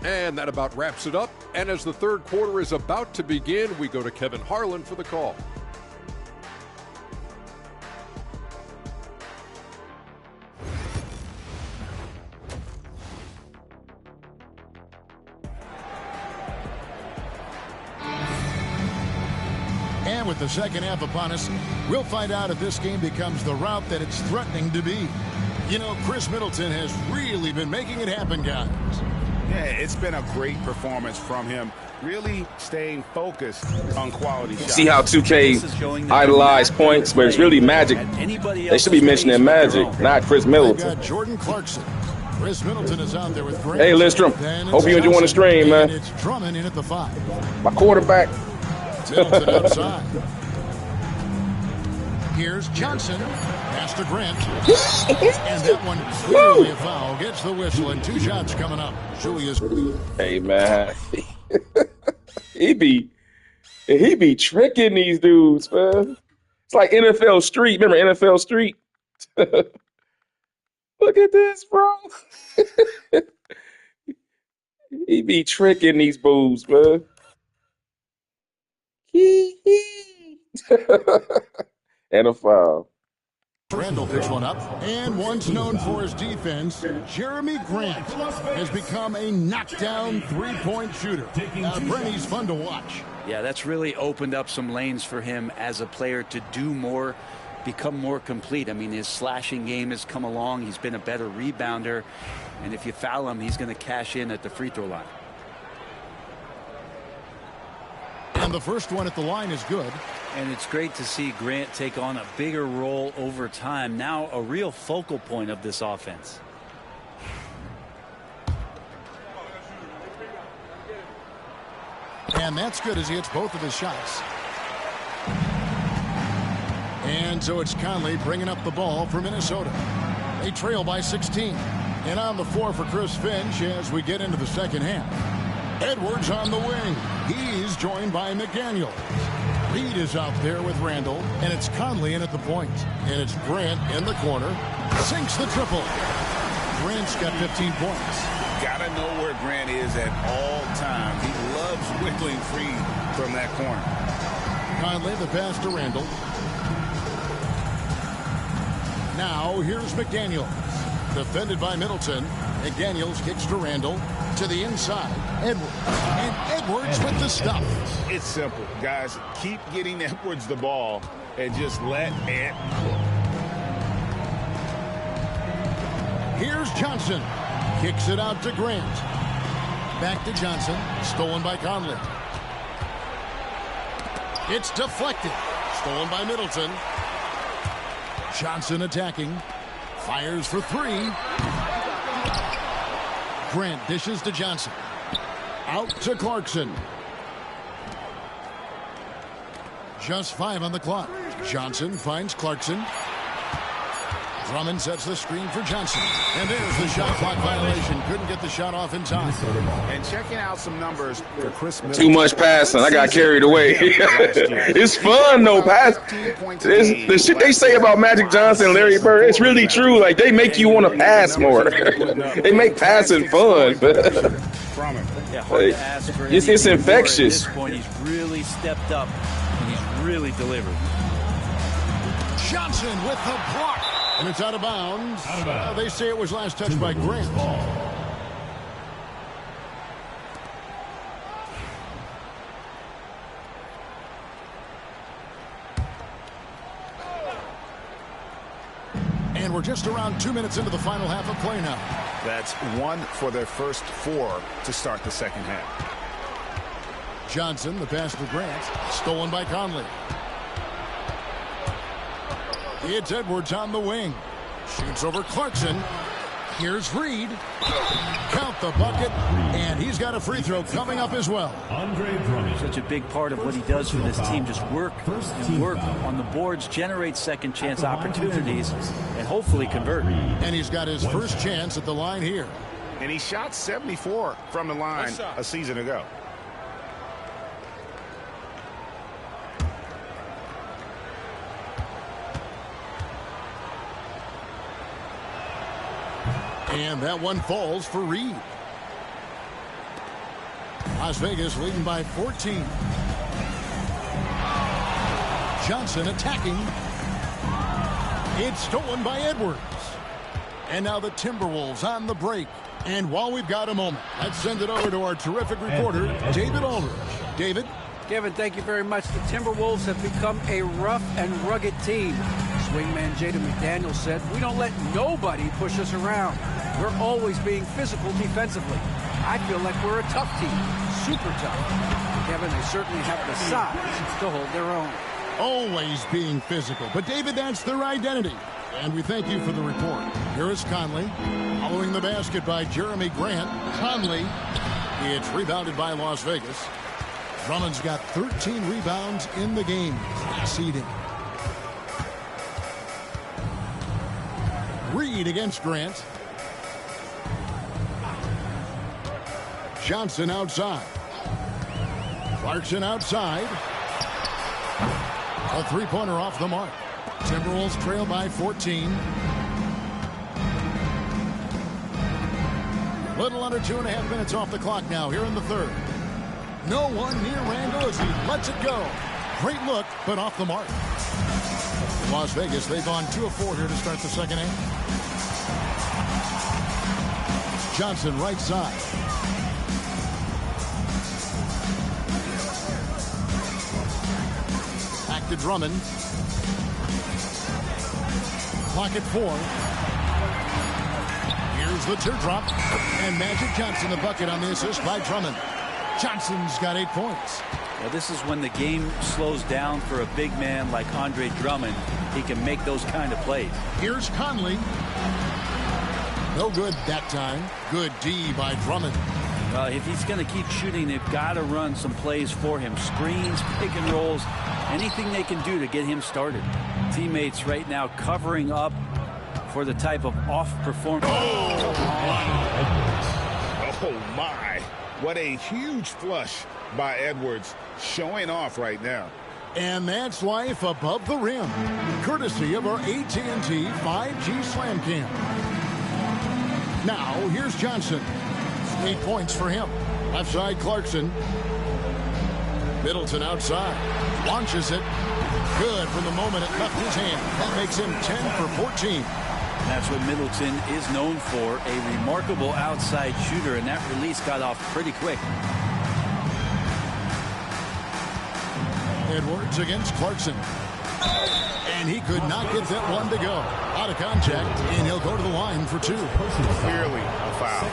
And that about wraps it up. And as the third quarter is about to begin, we go to Kevin Harlan for the call. And with the second half upon us, we'll find out if this game becomes the route that it's threatening to be. You know, Chris Middleton has really been making it happen, guys. Yeah, it's been a great performance from him. Really staying focused on quality shots. See how 2K idolize points, but it's really Magic. They should be mentioning Magic, not Chris Middleton. We've got Jordan Clarkson. Chris Middleton is out there with Grant. Hey, Lindstrom. Hope you enjoying the stream, man. It's Drummond in at the 5. My quarterback. Middleton outside. Here's Johnson. Pass to Grant. And that one clearly a foul. Gets the whistle, and 2 shots coming up. Julius. Hey, man. he be tricking these dudes, man. It's like NFL Street. Remember NFL Street? Look at this, bro. He be tricking these boos, man. And a foul. Randall picks one up, and once known for his defense, Jeremy Grant has become a knockdown three-point shooter. Brent, he's fun to watch. Yeah, that's really opened up some lanes for him as a player to do more, become more complete. I mean, his slashing game has come along. He's been a better rebounder, and if you foul him, he's going to cash in at the free throw line. And the first one at the line is good. And it's great to see Grant take on a bigger role over time. Now a real focal point of this offense. And that's good as he hits both of his shots. And so it's Conley bringing up the ball for Minnesota. They trail by 16. And on the floor for Chris Finch as we get into the second half. Edwards on the wing. He's joined by McDaniel. Reed is out there with Randall, and it's Conley in at the point. And it's Grant in the corner. Sinks the triple. Grant's got 15 points. Gotta know where Grant is at all times. He loves wiggling free from that corner. Conley, the pass to Randall. Now here's McDaniels. Defended by Middleton. McDaniels kicks to Randall. To the inside. Edwards. And Edwards with the stuff. It's simple, guys. Keep getting Edwards the ball and just let Ant cook. Here's Johnson. Kicks it out to Grant. Back to Johnson. Stolen by Conley. It's deflected. Stolen by Middleton. Johnson attacking. Fires for 3. Grant dishes to Johnson. Out to Clarkson. Just 5 on the clock. Johnson finds Clarkson. Drummond sets the screen for Johnson. And there's the shot clock violation. Couldn't get the shot off in time. And checking out some numbers for Chris Middleton. Too much passing. I got carried away. It's fun, though, pass. The shit they say about Magic Johnson and Larry Bird, it's really true. Like, they make you want to pass more. They make passing fun. Yeah, hard to ask for it's infectious. At this point, he's really stepped up, and he's really delivered. Johnson with the block. And it's out of bounds. They say it was last touched by Grant. And we're just around 2 minutes into the final half of play now. That's 1 for their first 4 to start the second half. Johnson, the pass to Grant. Stolen by Conley. It's Edwards on the wing. Shoots over Clarkson. Here's Reed. Count the bucket. And he's got a free throw coming up as well. Such a big part of what he does for this team. Just work and work on the boards, generate second chance opportunities, and hopefully convert. And he's got his first chance at the line here. And he shot 74 from the line a season ago. And that one falls for Reed. Las Vegas leading by 14. Johnson attacking. It's stolen by Edwards. And now the Timberwolves on the break. And while we've got a moment, let's send it over to our terrific reporter, David Aldridge. David? Kevin, thank you very much. The Timberwolves have become a rough and rugged team. Swingman Jaden McDaniels said, "We don't let nobody push us around. We're always being physical defensively. I feel like we're a tough team, super tough." Kevin, they certainly have the size to hold their own. Always being physical. But, David, that's their identity. And we thank you for the report. Here is Conley. Following the basket by Jeremy Grant. Conley. It's rebounded by Las Vegas. Drummond's got 13 rebounds in the game. Exceeding. Reed against Grant. Johnson outside. Clarkson outside. A three-pointer off the mark. Timberwolves trail by 14. Little under 2.5 minutes off the clock now here in the third. No one near Randall as he lets it go. Great look, but off the mark. Las Vegas, they've gone 2 of 4 here to start the second half. Johnson right side. Back to Drummond. Clock at 4. Here's the teardrop. And Magic Johnson the bucket on the assist by Drummond. Johnson's got 8 points. Well, this is when the game slows down for a big man like Andre Drummond. He can make those kind of plays. Here's Conley. No good that time. Good D by Drummond. If he's going to keep shooting, they've got to run some plays for him. Screens, pick and rolls, anything they can do to get him started. Teammates right now covering up for the type of off performance. Oh, my. What a huge flush by Edwards, showing off right now. And that's life above the rim, courtesy of our AT&T 5G Slam Cam. Now, here's Johnson. 8 points for him. Left side, Clarkson. Middleton outside. Launches it. Good from the moment it left his hand. That makes him 10 for 14. That's what Middleton is known for, a remarkable outside shooter, and that release got off pretty quick. Edwards against Clarkson. And he could not get that one to go. Out of contact, and he'll go to the line for 2. Clearly a foul.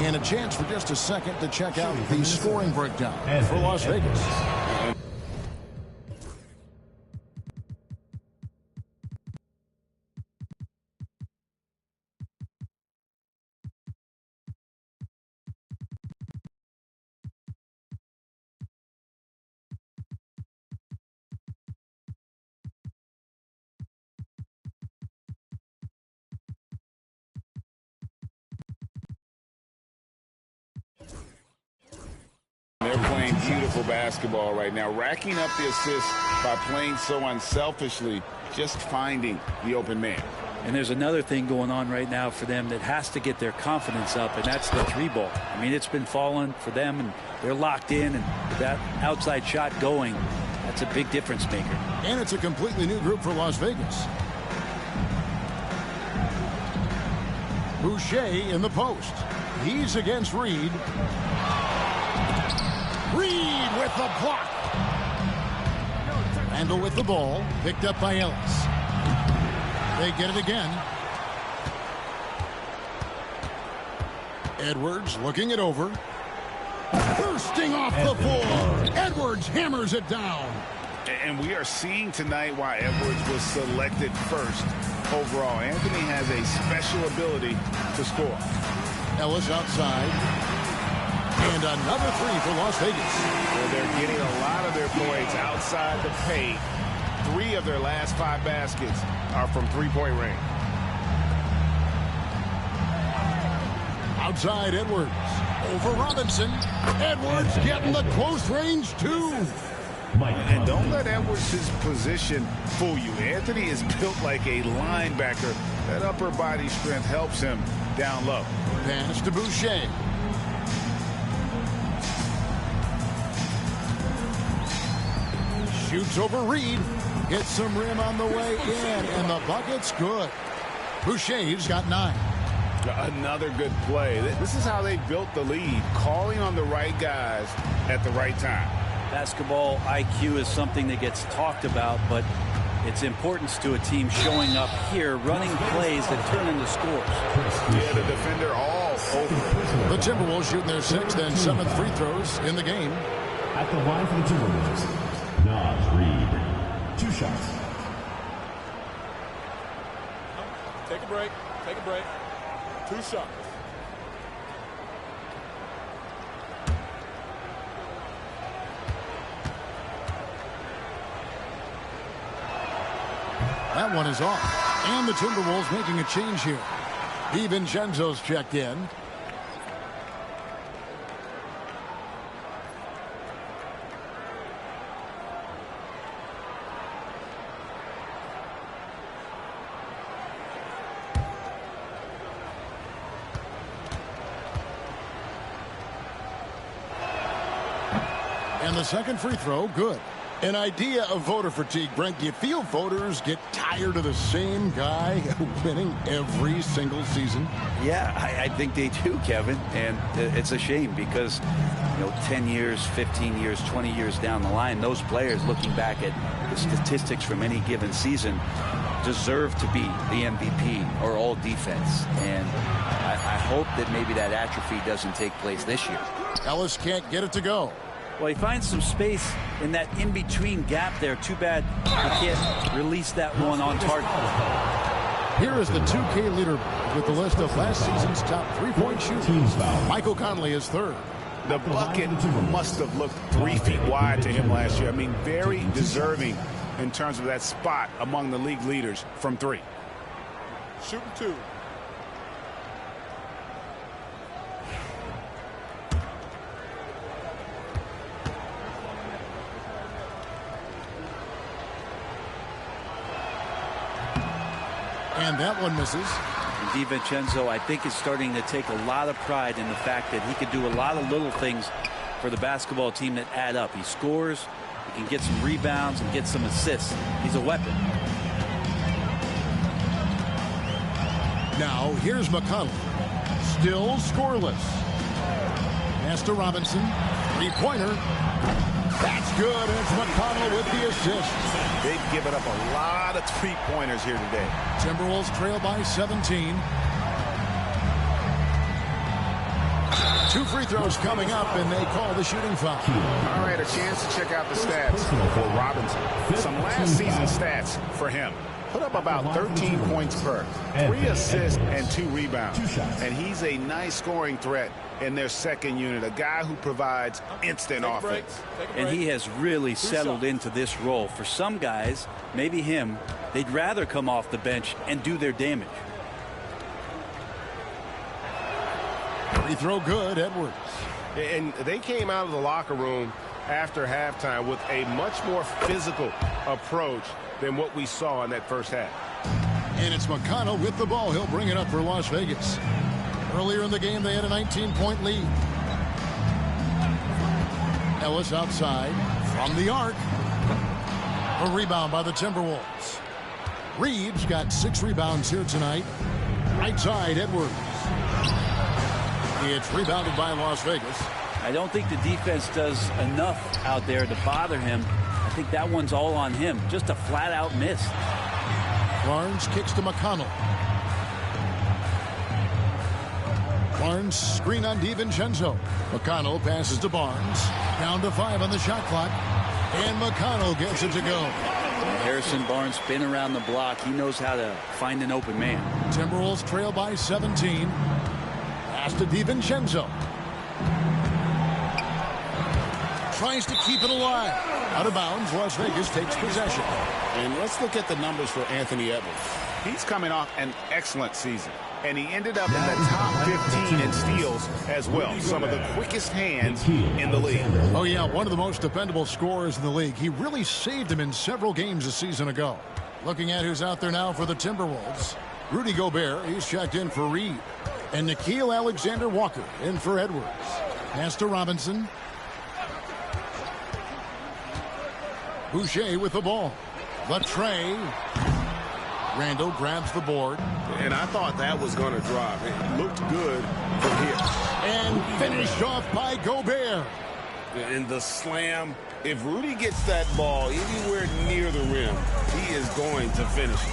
And a chance for just a second to check out the scoring breakdown for Las Vegas. they're playing beautiful basketball right now, racking up the assists by playing so unselfishly, just finding the open man. And there's another thing going on right now for them that has to get their confidence up, and that's the three ball. I mean, it's been falling for them, and they're locked in, and with that outside shot going, that's a big difference maker. And it's a completely new group for Las Vegas. Boucher in the post. He's against Reed. Reed with the block. Randall with the ball, picked up by Ellis. They get it again. Edwards looking it over. Bursting off the floor. Edwards hammers it down. And we are seeing tonight why Edwards was selected first overall. Anthony has a special ability to score. Ellis outside. And another three for Las Vegas. Well, they're getting a lot of their points outside the paint. 3 of their last 5 baskets are from three-point range. Outside Edwards. Over Robinson. Edwards getting the close range too. And don't let Edwards' position fool you. Anthony is built like a linebacker. That upper body strength helps him down low. Pass to Boucher. Shoots over Reed. Gets some rim on the way in, and the bucket's good. Boucher's got 9. Another good play. This is how they built the lead, calling on the right guys at the right time. Basketball IQ is something that gets talked about, but its importance to a team showing up here, running plays that turn into scores. Yeah, the defender all over. The Timberwolves shooting their 6th and 7th free throws in the game. At the line for the Timberwolves, Nas Reed. 2 shots. Take a break. Take a break. 2 shots. That one is off. And the Timberwolves making a change here. DiVincenzo's checked in. And the second free throw, good. An idea of voter fatigue, Brent. Do you feel voters get tired of the same guy winning every single season? Yeah, I think they do, Kevin. And it's a shame because, 10 years, 15 years, 20 years down the line, those players looking back at the statistics from any given season deserve to be the MVP or all defense. And I hope that maybe that atrophy doesn't take place this year. Ellis can't get it to go. Well, he finds some space in that in-between gap there. Too bad he can't release that one on target. Here is the 2K leader with the list of last season's top three-point shooters. Michael Conley is 3rd. The bucket must have looked 3 feet wide to him last year. I mean, very deserving in terms of that spot among the league leaders from 3. Shooting 2. And that one misses. And DiVincenzo, I think, is starting to take a lot of pride in the fact that he can do a lot of little things for the basketball team that add up. He scores, he can get some rebounds, and get some assists. He's a weapon. Now, here's McConnell. Still scoreless. Pass to Robinson. 3-pointer. That's good, and it's McConnell with the assist. They've given up a lot of 3-pointers here today. Timberwolves trail by 17. 2 free throws coming up, and they call the shooting foul. All right, a chance to check out the stats for Robinson. Some last season stats for him. Put up about 13 points per, 3 assists and 2 rebounds. And he's a nice scoring threat in their second unit, a guy who provides instant offense. And he has really settled into this role. For some guys, maybe him, they'd rather come off the bench and do their damage. Free throw good, Edwards. And they came out of the locker room after halftime with a much more physical approach than what we saw in that first half. And it's McConnell with the ball. He'll bring it up for Las Vegas. Earlier in the game, they had a 19-point lead. Ellis outside from the arc. A rebound by the Timberwolves. Reeves got 6 rebounds here tonight. Right side, Edwards. It's rebounded by Las Vegas. I don't think the defense does enough out there to bother him. I think that one's all on him. Just a flat-out miss. Barnes kicks to McConnell. Barnes screen on DiVincenzo. McConnell passes to Barnes. Down to 5 on the shot clock. And McConnell gets it to go. Harrison Barnes been around the block. He knows how to find an open man. Timberwolves trail by 17. Pass to DiVincenzo. Tries to keep it alive. Out of bounds, Las Vegas takes possession. And let's look at the numbers for Anthony Edwards. He's coming off an excellent season, and he ended up in the top 15 in steals as well. Some of the quickest hands in the league. Oh, yeah, one of the most dependable scorers in the league. He really saved him in several games a season ago. Looking at who's out there now for the Timberwolves. Rudy Gobert, he's checked in for Reed. And Nickeil Alexander-Walker in for Edwards. Pass to Robinson. Boucher with the ball. Latre. Randall grabs the board. And I thought that was going to drop. It looked good from here. And finished off by Gobert. And the slam. If Rudy gets that ball anywhere near the rim, he is going to finish it.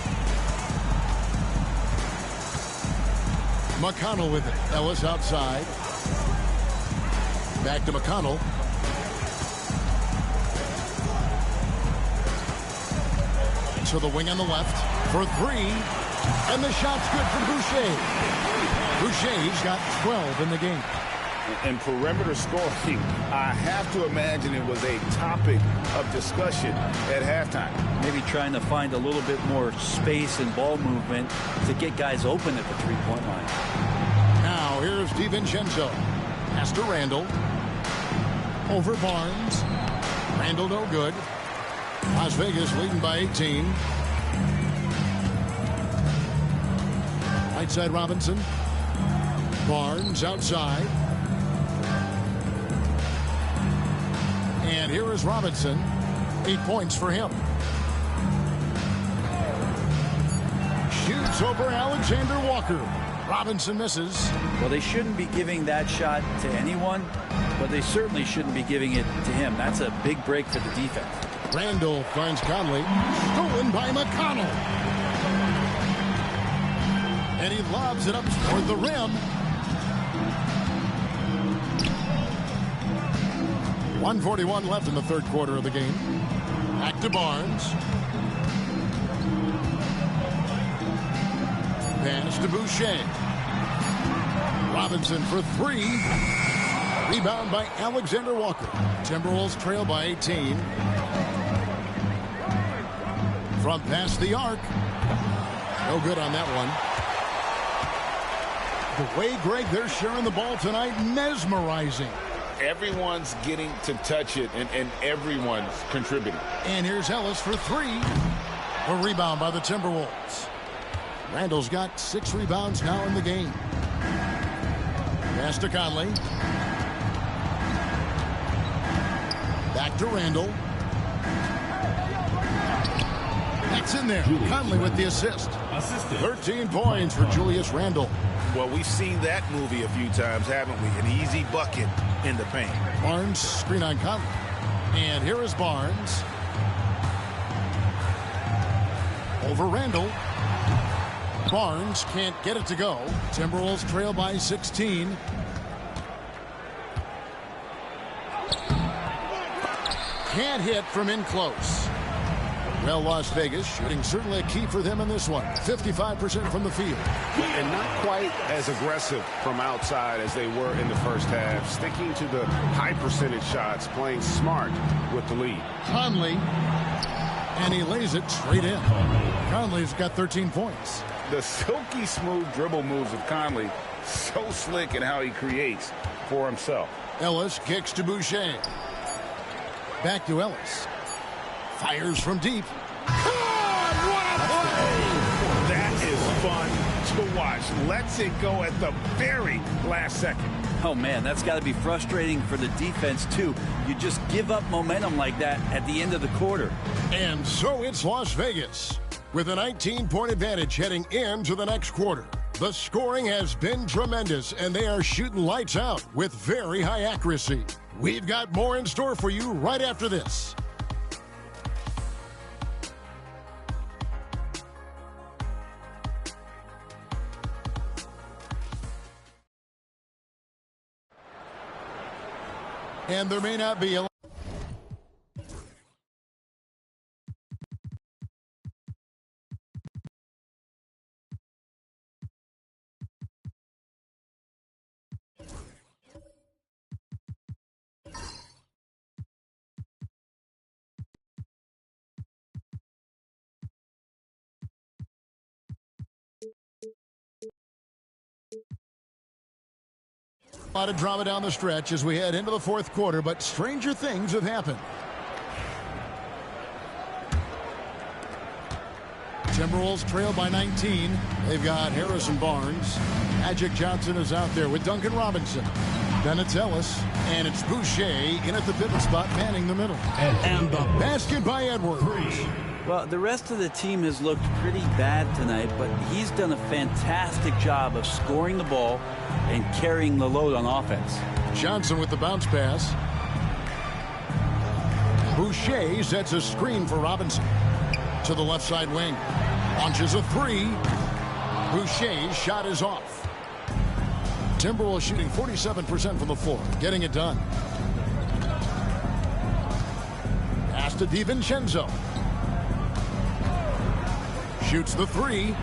McConnell with it. Ellis outside. Back to McConnell. To the wing on the left for 3. And the shot's good from Boucher. Boucher's got 12 in the game. And perimeter scoring, I have to imagine it was a topic of discussion at halftime. Maybe trying to find a little bit more space and ball movement to get guys open at the three-point line. Now here's DiVincenzo. Pass to Randall. Over Barnes. Randall no good. Las Vegas leading by 18. Right side Robinson. Barnes outside. And here is Robinson. 8 points for him. Shoots over Alexander Walker. Robinson misses. Well, they shouldn't be giving that shot to anyone, but they certainly shouldn't be giving it to him. That's a big break for the defense. Randall finds Conley. Stolen by McConnell. And he lobs it up toward the rim. 1:41 left in the third quarter of the game. Back to Barnes. Pass to Boucher. Robinson for 3. Rebound by Alexander Walker. Timberwolves trail by 18. From past the arc. No good on that one. The way, Greg, they're sharing the ball tonight, mesmerizing. Everyone's getting to touch it, and everyone's contributing. And here's Ellis for 3. A rebound by the Timberwolves. Randall's got 6 rebounds now in the game. Pass to Conley. Back to Randall. That's in there. Conley with the assist. 13 points for Julius Randle. Well, we've seen that movie a few times, haven't we? An easy bucket in the paint. Barnes screen on Conley. And here is Barnes. Over Randall. Barnes can't get it to go. Timberwolves trail by 16. Can't hit from in close. Well, Las Vegas shooting certainly a key for them in this one. 55% from the field. And not quite as aggressive from outside as they were in the first half. Sticking to the high percentage shots, playing smart with the lead. Conley. And he lays it straight in. Conley's got 13 points. The silky smooth dribble moves of Conley, so slick in how he creates for himself. Ellis kicks to Boucher. Back to Ellis. Fires from deep. God, what a play! That is fun to watch. Lets it go at the very last second. Oh, man, that's got to be frustrating for the defense, too. You just give up momentum like that at the end of the quarter. And so it's Las Vegas with a 19-point advantage heading into the next quarter. The scoring has been tremendous, and they are shooting lights out with very high accuracy. We've got more in store for you right after this. And there may not be a lot of drama down the stretch as we head into the fourth quarter, but stranger things have happened. Timberwolves trail by 19. They've got Harrison Barnes. Magic Johnson is out there with Duncan Robinson. Then it's Ellis, and it's Boucher in at the pivot spot, manning the middle. And the basket by Edwards. Well, the rest of the team has looked pretty bad tonight, but he's done a fantastic job of scoring the ball and carrying the load on offense. Johnson with the bounce pass. Boucher sets a screen for Robinson. To the left side wing. Launches a three. Boucher's shot is off. Timberwolves shooting 47% from the floor, getting it done. Pass to DiVincenzo. Shoots the three.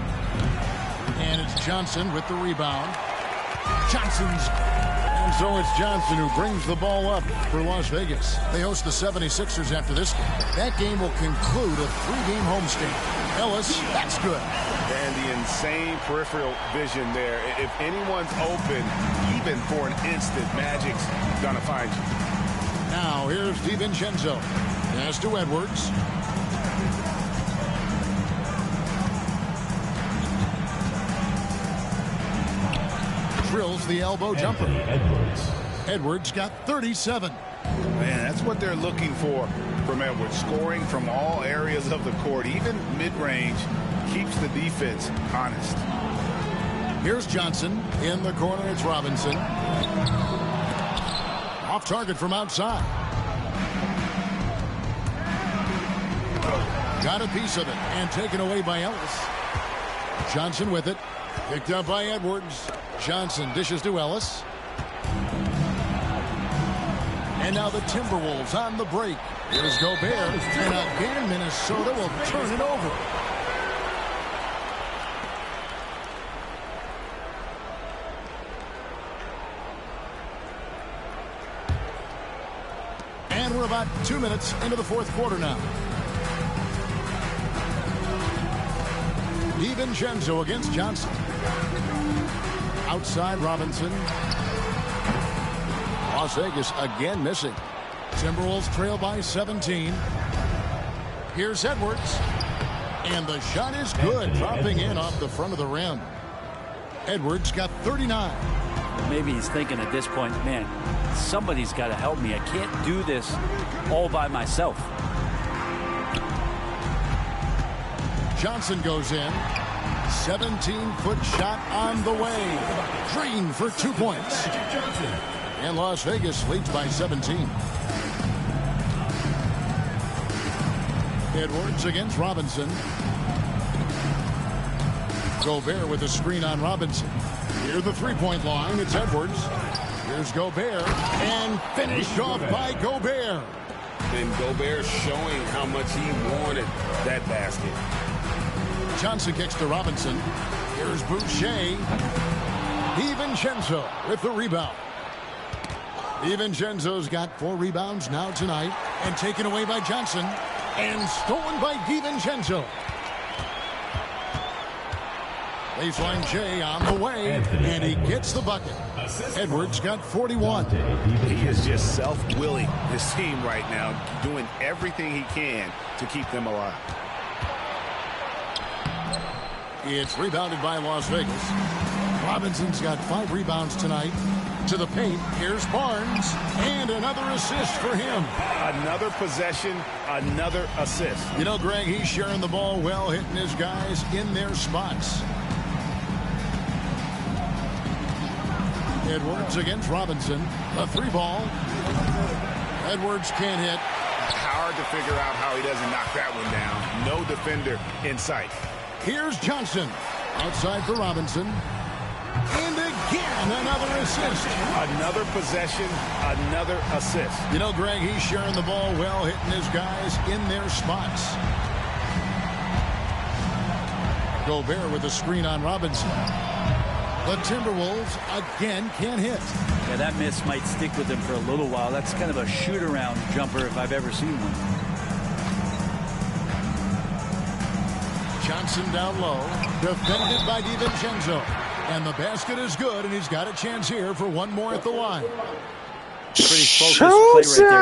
And it's Johnson with the rebound. And so it's Johnson who brings the ball up for Las Vegas. They host the 76ers after this game. That game will conclude a three-game homestand. Ellis, that's good. And the insane peripheral vision there. If anyone's open, even for an instant, Magic's gonna find you. Now here's DiVincenzo. Pass to Edwards. Drills the elbow jumper. Edwards got 37. Man, that's what they're looking for from Edwards. Scoring from all areas of the court, even mid-range, keeps the defense honest. Here's Johnson. In the corner, it's Robinson. Off target from outside. Got a piece of it and taken away by Ellis. Johnson with it. Picked up by Edwards. Johnson dishes to Ellis. And now the Timberwolves on the break. Here's Gobert. And again, Minnesota will turn it over. And we're about 2 minutes into the fourth quarter now. DiVincenzo against Johnson. Outside Robinson. Las Vegas again missing. Timberwolves trail by 17. Here's Edwards. And the shot is good, dropping in off the front of the rim. Edwards got 39. Maybe he's thinking at this point, man, somebody's got to help me. I can't do this all by myself. Johnson goes in. 17-foot shot on the way. Green for 2 points. And Las Vegas leads by 17. Edwards against Robinson. Gobert with a screen on Robinson. Near the three-point line, it's Edwards. Here's Gobert. And finished off by Gobert. And Gobert showing how much he wanted that basket. Johnson kicks to Robinson. Here's Boucher. DiVincenzo with the rebound. DiVincenzo's got 4 rebounds now tonight. And taken away by Johnson. And stolen by DiVincenzo. Baseline J on the way. And he gets the bucket. Edwards got 41. He is just self-willing, this team right now, doing everything he can to keep them alive. It's rebounded by Las Vegas. Robinson's got 5 rebounds tonight. To the paint, here's Barnes, and another assist for him. Another possession, another assist. You know, Greg, he's sharing the ball well, hitting his guys in their spots. Edwards against Robinson. A 3-ball. Edwards can't hit. Hard to figure out how he doesn't knock that one down. No defender in sight. Here's Johnson. Outside for Robinson. And again, another assist. Another possession, another assist. You know, Greg, he's sharing the ball well, hitting his guys in their spots. Gobert with a screen on Robinson. The Timberwolves again can't hit. Yeah, that miss might stick with him for a little while. That's kind of a shoot-around jumper if I've ever seen one. Johnson down low, defended by DiVincenzo. And the basket is good, and he's got a chance here for one more at the line. Pretty focused play right there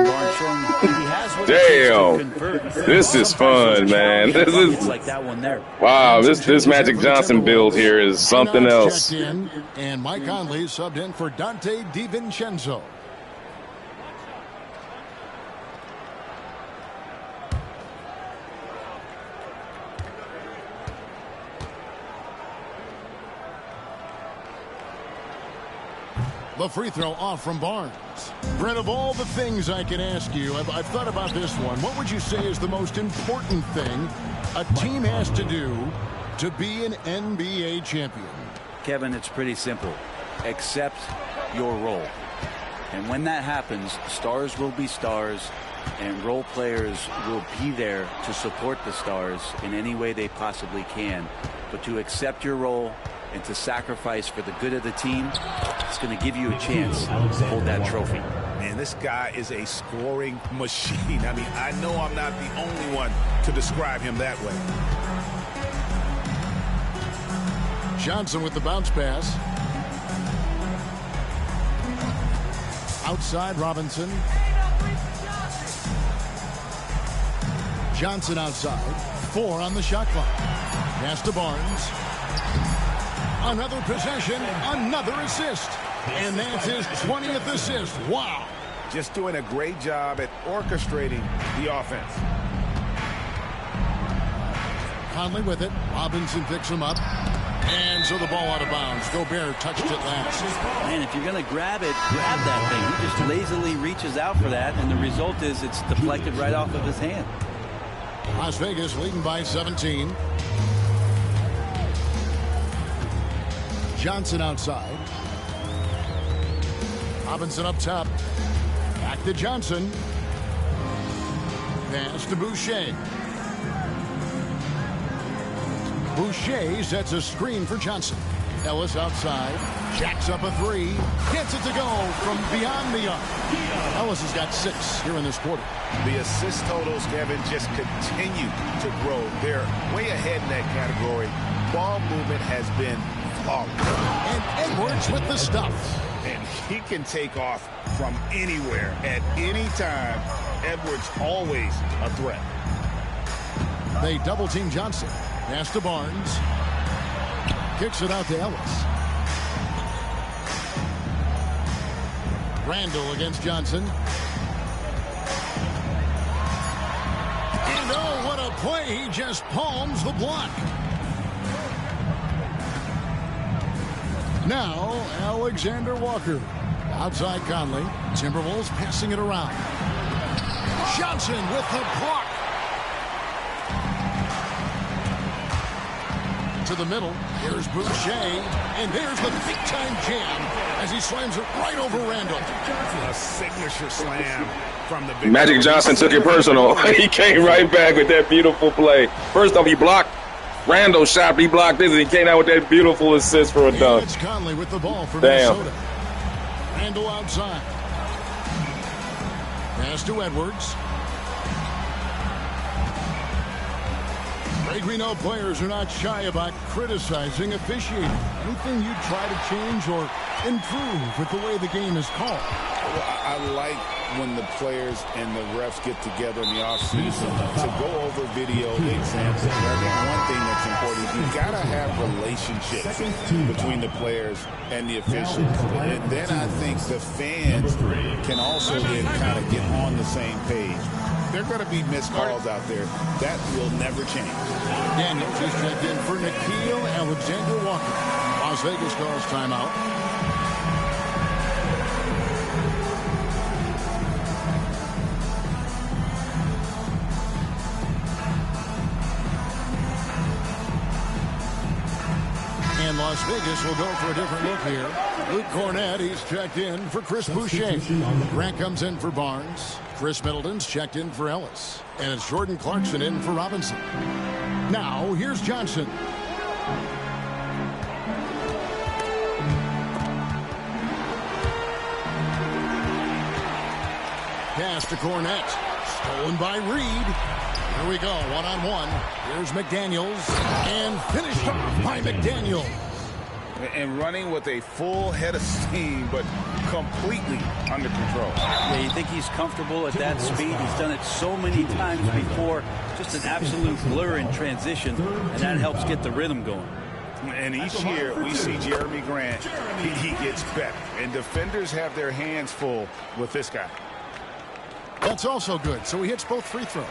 from Harrison Barnes, showing he has what it takes to convert. This is fun, man. This is like that one there. Wow. This Magic Johnson build here is something else. And Mike Conley subbed in for Dante DiVincenzo. The free throw off from Barnes. Brent, of all the things I can ask you, I've thought about this one. What would you say is the most important thing a team has to do to be an NBA champion? Kevin, it's pretty simple. Accept your role. And when that happens, stars will be stars, and role players will be there to support the stars in any way they possibly can. But to accept your role and to sacrifice for the good of the team, it's going to give you a chance to hold that trophy. Man, this guy is a scoring machine. I mean, I know I'm not the only one to describe him that way. Johnson with the bounce pass. Outside Robinson. Johnson outside. 4 on the shot clock. Pass to Barnes. Another possession, another assist. And that's his 20th assist. Wow. Just doing a great job at orchestrating the offense. Conley with it. Robinson picks him up. And so the ball out of bounds. Gobert touched it last. Man, if you're going to grab it, grab that thing. He just lazily reaches out for that, and the result is it's deflected right off of his hand. Las Vegas leading by 17. Johnson outside. Robinson up top. Back to Johnson. Pass to Boucher. Boucher sets a screen for Johnson. Ellis outside. Jacks up a 3. Gets it to go from beyond the arc. Ellis has got 6 here in this quarter. The assist totals, Kevin, just continue to grow. They're way ahead in that category. Ball movement has been and Edwards with the stuff. And he can take off from anywhere at any time. Edwards always a threat. They double team Johnson. Pass to Barnes. Kicks it out to Ellis. Randall against Johnson. And oh, what a play. He just palms the block. Now, Alexander Walker. Outside Conley. Timberwolves passing it around. Johnson with the block. To the middle. Here's Boucher. And there's the big-time jam as he slams it right over Randall. A signature slam from the big Magic Johnson took it personal. He came right back with that beautiful play. First off, he blocked. Randall shot, he blocked this, and he came out with that beautiful assist for a dunk. It's Conley with the ball for Minnesota. Randall outside. Pass to Edwards. Greg, we know players are not shy about criticizing officiating. Anything you'd try to change or improve with the way the game is called? Well, I like when the players and the refs get together in the offseason to go over video examples. I think one thing that's important is you've got to have relationships between the players and the officials. And then I think the fans can also then kind of get on the same page. There are going to be missed calls out there. That will never change. Daniels is checked in for Nickeil Alexander-Walker. Las Vegas calls timeout. And Las Vegas will go for a different look here. Luke Cornett, he's checked in for Chris Boucher. Grant comes in for Barnes. Chris Middleton's checked in for Ellis. And it's Jordan Clarkson in for Robinson. Now, here's Johnson. Pass to Cornett. Stolen by Reed. Here we go, one-on-one. Here's McDaniels, and finished off by McDaniels. And running with a full head of steam, but completely under control. Yeah, you think he's comfortable at that speed? He's done it so many times before. Just an absolute blur in transition, and that helps get the rhythm going. And each year, we see Jeremy Grant, he gets better. And defenders have their hands full with this guy. That's also good, so he hits both free throws.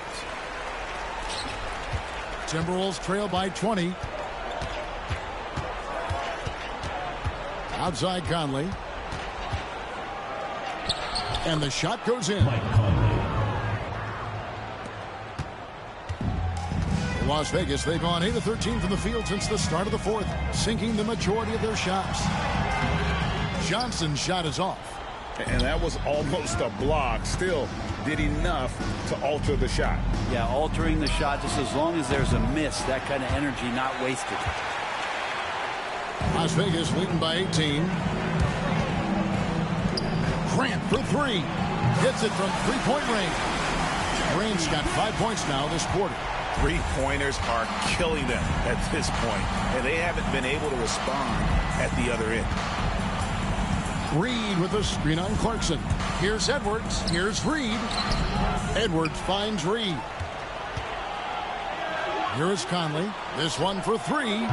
Timberwolves trail by 20. Outside Conley. And the shot goes in. Las Vegas, they've gone 8 of 13 from the field since the start of the fourth, sinking the majority of their shots. Johnson's shot is off. And that was almost a block. Still did enough to alter the shot. Yeah, altering the shot, just as long as there's a miss, that kind of energy not wasted. Las Vegas leading by 18. Grant for three. Hits it from three-point range. Grant's got 5 points now this quarter. Three-pointers are killing them at this point, and they haven't been able to respond at the other end. Reed with a screen on Clarkson. Here's Edwards. Here's Reed. Edwards finds Reed. Here is Conley. This one for three.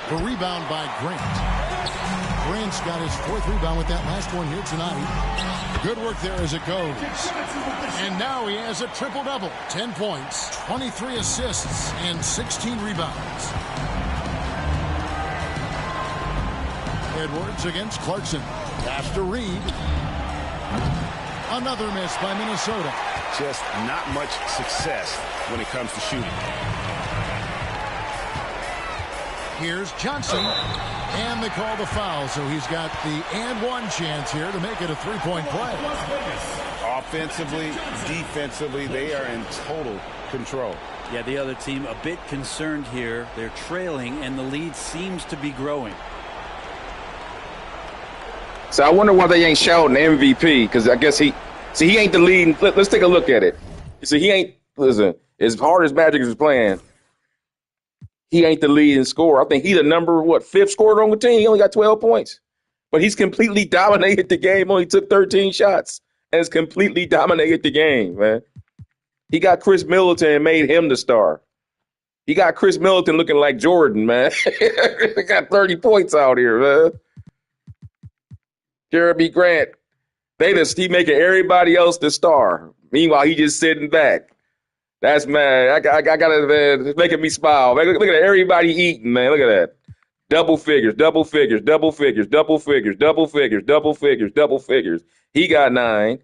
The rebound by Grant. Grant's got his fourth rebound with that last one here tonight. Good work there as it goes. And now he has a triple-double. 10 points, 23 assists, and 16 rebounds. Edwards against Clarkson. Pass to Reed. Another miss by Minnesota. Just not much success when it comes to shooting. Here's Johnson. And they call the foul, so he's got the and one chance here to make it a three-point play. Offensively, defensively, they are in total control. Yeah, the other team a bit concerned here. They're trailing, and the lead seems to be growing. So I wonder why they ain't shouting MVP, because I guess he ain't the lead. Let's take a look at it. See, he ain't, listen, as hard as Magic is playing, he ain't the leading scorer. I think he's the number, fifth scorer on the team. He only got 12 points. But he's completely dominated the game. Only took 13 shots and has completely dominated the game, man. He got Chris Middleton and made him the star. He got Chris Middleton looking like Jordan, man. He got 30 points out here, man. Jeremy Grant, he making everybody else the star. Meanwhile, he just sitting back. That's, man, I got it, man. It's making me smile. Man, look at everybody eating, man. Look at that. Double figures, double figures, double figures, double figures, double figures, double figures, double figures. He got 9,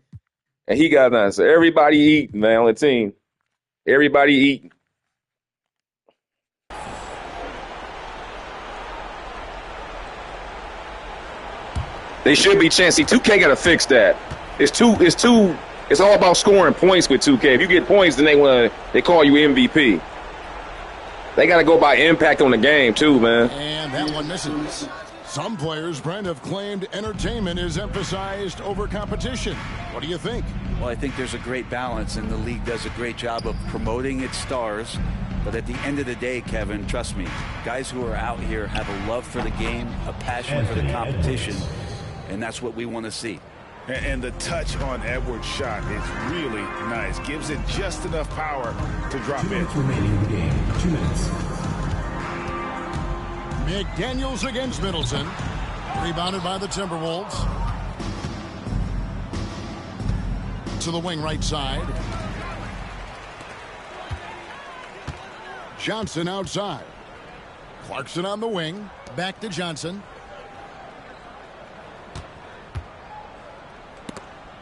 and he got 9. So everybody eating, man, on the team. Everybody eating. They should be chancey. 2K got to fix that. It's all about scoring points with 2K. If you get points, then they call you MVP. They got to go by impact on the game too, man. And that one misses. Some players, Brent, have claimed entertainment is emphasized over competition. What do you think? Well, I think there's a great balance, and the league does a great job of promoting its stars, But at the end of the day, Kevin, trust me, guys who are out here have a love for the game, a passion for the competition, and that's what we want to see. And the touch on Edwards' shot is really nice. Gives it just enough power to drop in. 2 minutes remaining in the game. 2 minutes. McDaniels against Middleton. Rebounded by the Timberwolves. To the wing right side. Johnson outside. Clarkson on the wing. Back to Johnson.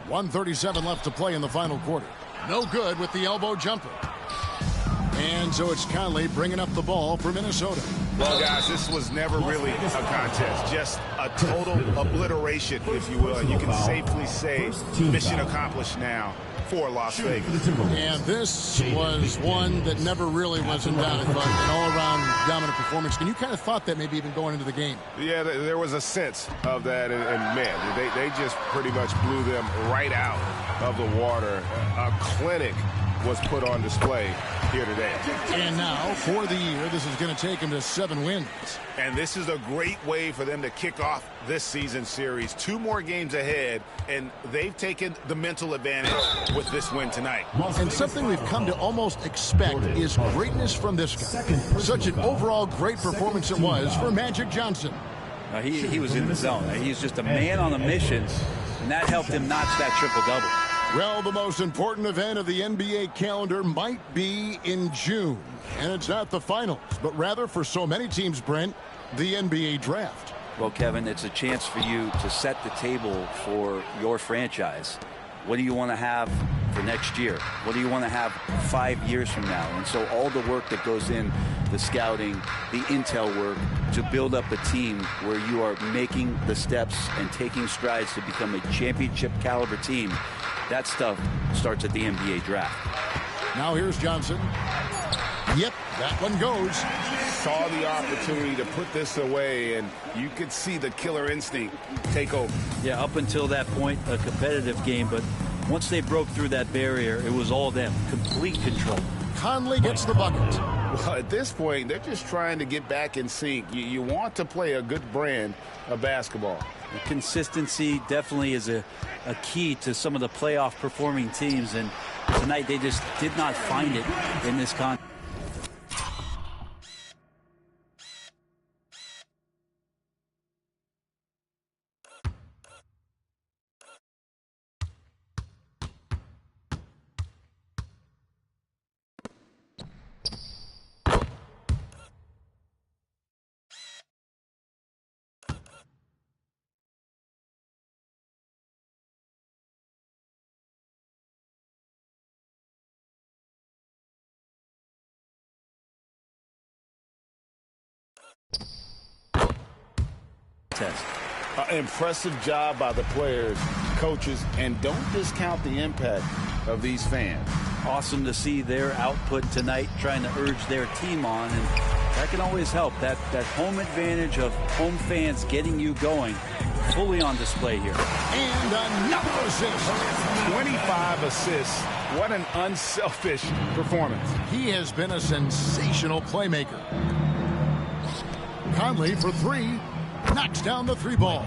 1:37 left to play in the final quarter. No good with the elbow jumper. And so it's Conley bringing up the ball for Minnesota. Well, guys, this was never really a contest. Just a total obliteration, if you will. You can safely say mission accomplished now for Las Vegas. And this was one that never really was in doubt, but an all-around dominant performance. And you kind of thought that maybe even going into the game. Yeah, there was a sense of that, and man, they just pretty much blew them right out of the water. A clinic was put on display here today. And now, for the year, this is going to take them to 7 wins. And this is a great way for them to kick off this season series. 2 more games ahead, and they've taken the mental advantage with this win tonight. And something we've come to almost expect is greatness from this guy. Such an overall great performance it was for Magic Johnson. He was in the zone. He's just a man on a mission, and that helped him notch that triple-double. Well, the most important event of the NBA calendar might be in June. And it's not the finals, but rather for so many teams, Brent, the NBA draft. Well, Kevin, it's a chance for you to set the table for your franchise. What do you want to have for next year? What do you want to have 5 years from now? And so all the work that goes in, the scouting, the intel work, to build up a team where you are making the steps and taking strides to become a championship caliber team, that stuff starts at the NBA draft. Now here's Johnson. Yep, that one goes. Saw the opportunity to put this away, and you could see the killer instinct take over. Yeah, up until that point, a competitive game, but once they broke through that barrier, it was all them. Complete control. Conley gets the bucket. Well, at this point, they're just trying to get back in sync. You want to play a good brand of basketball. The consistency definitely is a key to some of the playoff performing teams, and tonight they just did not find it in this contest. Impressive job by the players, coaches, and don't discount the impact of these fans. Awesome to see their output tonight, trying to urge their team on, and that can always help. That home advantage of home fans getting you going, fully on display here. And another assist. 25 assists. What an unselfish performance. He has been a sensational playmaker. Conley for 3. Knocks down the 3 ball.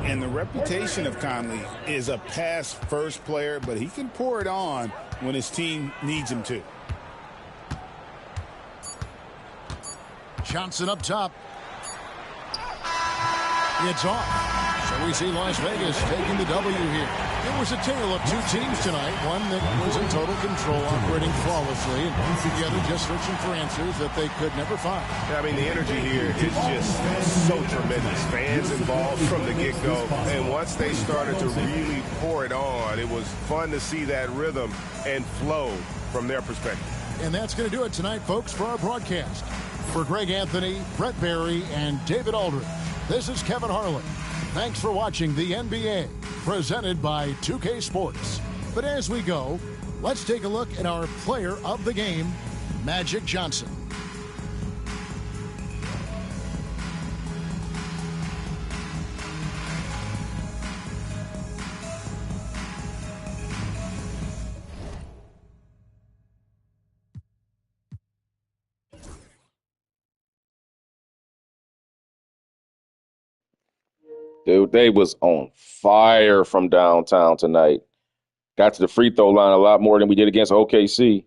And the reputation of Conley is a pass-first player, but he can pour it on when his team needs him to. Johnson up top. It's off. So we see Las Vegas taking the W here. It was a tale of 2 teams tonight. One that was in total control, operating flawlessly, and the other just searching for answers that they could never find. I mean, the energy here is just so tremendous. Fans involved from the get-go. And once they started to really pour it on, it was fun to see that rhythm and flow from their perspective. And that's going to do it tonight, folks, for our broadcast. For Greg Anthony, Brett Barry, and David Aldridge, this is Kevin Harlan. Thanks for watching the NBA, presented by 2K Sports. But as we go, let's take a look at our player of the game, Magic Johnson. Dude, they was on fire from downtown tonight. Got to the free throw line a lot more than we did against OKC.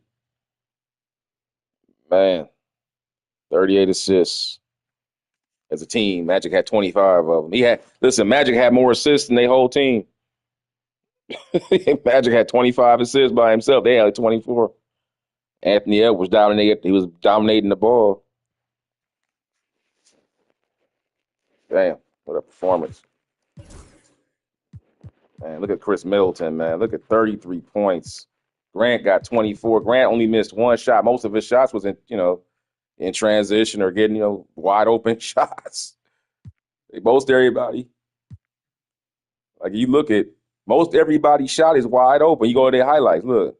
Man, 38 assists as a team. Magic had 25 of them. Magic had more assists than their whole team. Magic had 25 assists by himself. They had like 24. Anthony Edwards dominated. He was dominating the ball. Damn, what a performance. Man, look at Chris Middleton, man. Look at 33 points. Grant got 24. Grant only missed one shot. Most of his shots was in transition or getting, wide open shots. Most everybody. Like you look at most everybody's shot is wide open. You go to their highlights. Look.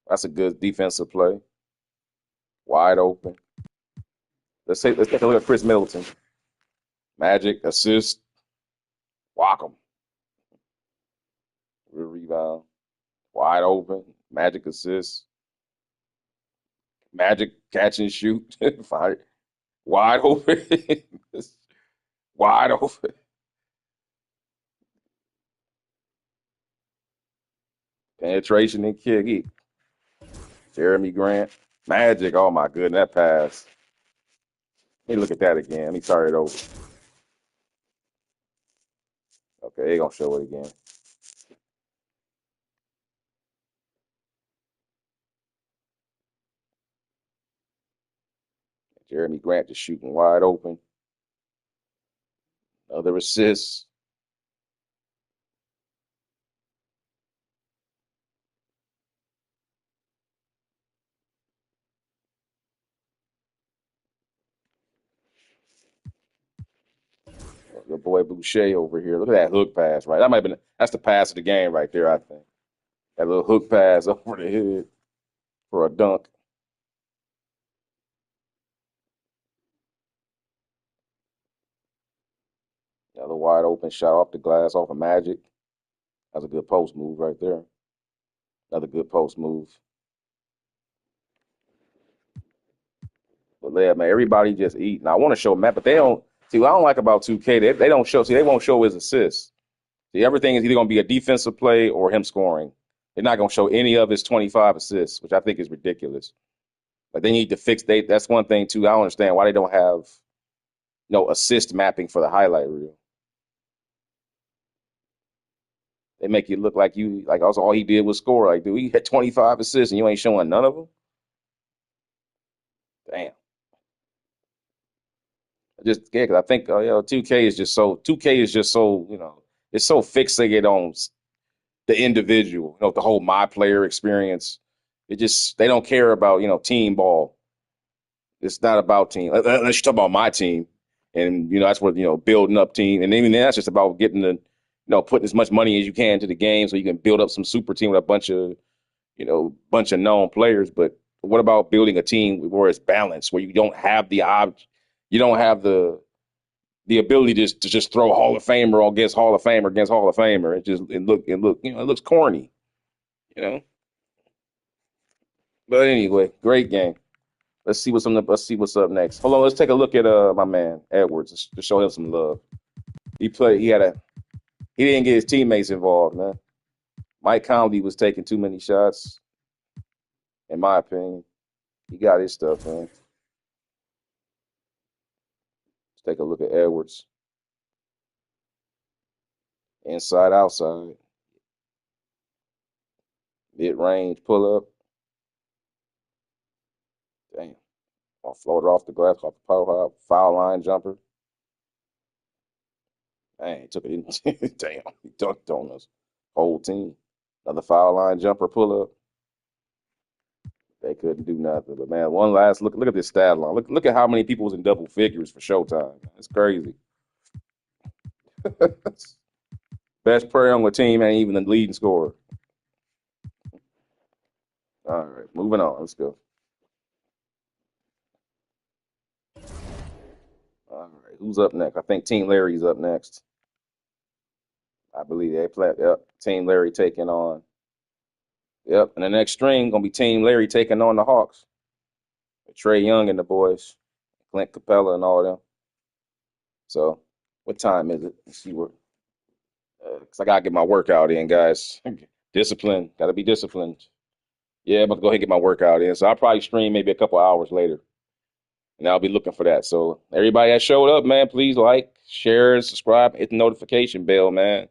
That's a good defensive play. Wide open. Let's take a look at Chris Middleton. Magic, assist, walk him. Rebound. Wide open. Magic assist. Magic catch and shoot. Fire. Wide open. Wide open. Penetration and kick. Jeremy Grant. Magic. Oh my goodness, that pass. Let me look at that again. Let me start it over. Okay, they're gonna show it again. Jeremy Grant just shooting wide open. Another assist. Your boy Boucher over here. Look at that hook pass, right? That's the pass of the game right there, I think. That little hook pass over the head for a dunk. Another wide open shot off the glass, off of Magic. That's a good post move right there. Another good post move. But yeah, man, everybody just eating. I want to show Matt, but they don't. See, what I don't like about 2K, they don't show. See, they won't show his assists. See, everything is either going to be a defensive play or him scoring. They're not going to show any of his 25 assists, which I think is ridiculous. Like they need to fix. That's one thing too. I don't understand why they don't have no assist mapping for the highlight reel. They make you look like also all he did was score. Like, dude, he had 25 assists and you ain't showing none of them. Damn. Because I think 2K is just so it's so fixated on the individual, the whole my player experience. They don't care about team ball. It's not about team. Unless you talk about my team, and that's where building up team, and even then that's just about getting putting as much money as you can into the game so you can build up some super team with a bunch of known players. But what about building a team where it's balanced, where you don't have the ability to just throw Hall of Famer against Hall of Famer against Hall of Famer. It looks corny, But anyway, great game. Let's see what's up next. Hold on, let's take a look at my man Edwards to show him some love. He didn't get his teammates involved, man. Mike Conley was taking too many shots, in my opinion. He got his stuff, man. Let's take a look at Edwards. Inside, outside. Mid-range pull-up. Damn. I'll float it off the glass, off the power foul line jumper. Dang, he took it in. Damn, he dunked on us. Whole team. Another foul line jumper pull-up. They couldn't do nothing. But, man, one last look. Look at this stat line. Look at how many people was in double figures for Showtime. It's crazy. Best player on the team ain't even the leading scorer. All right, moving on. Let's go. All right, who's up next? I think Team Larry's up next. I believe they play. Yep, Team Larry taking on. Yep, and the next string gonna be Team Larry taking on the Hawks. With Trae Young and the boys, Clint Capella and all of them. So What time is it? Let's see what. Cause I gotta get my workout in, guys. Discipline. Gotta be disciplined. Yeah, I'm about to go ahead and get my workout in. So I'll probably stream maybe a couple hours later. And I'll be looking for that. So everybody that showed up, man, please like, share, and subscribe. Hit the notification bell, man.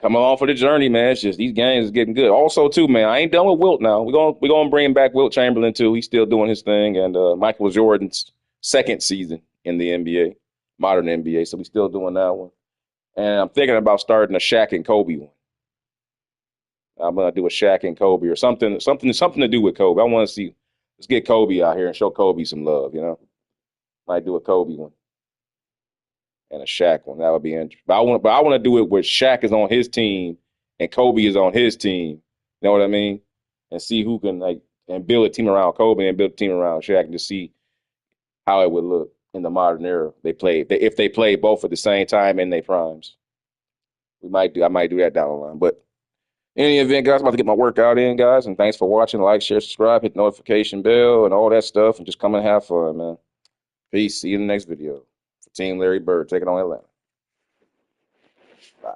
Come along for the journey, man. It's just these games is getting good. Also, too, man, I ain't done with Wilt now. We're gonna bring back Wilt Chamberlain too. He's still doing his thing, and Michael Jordan's second season in the NBA, modern NBA. So we still doing that one. And I'm thinking about starting a Shaq and Kobe one. I'm gonna do a Shaq and Kobe or something to do with Kobe. I want to see. Let's get Kobe out here and show Kobe some love. Might do a Kobe one and a Shaq one. That would be interesting. But I want to do it where Shaq is on his team and Kobe is on his team. You know what I mean? And see who can and build a team around Kobe and build a team around Shaq and just see how it would look in the modern era. If they play both at the same time in their primes. I might do that down the line. But in any event, guys, I'm about to get my workout in, guys. And thanks for watching. Like, share, subscribe, hit the notification bell, and all that stuff. And just come and have fun, man. Peace. See you in the next video. For Team Larry Bird, taking on Atlanta. Bye.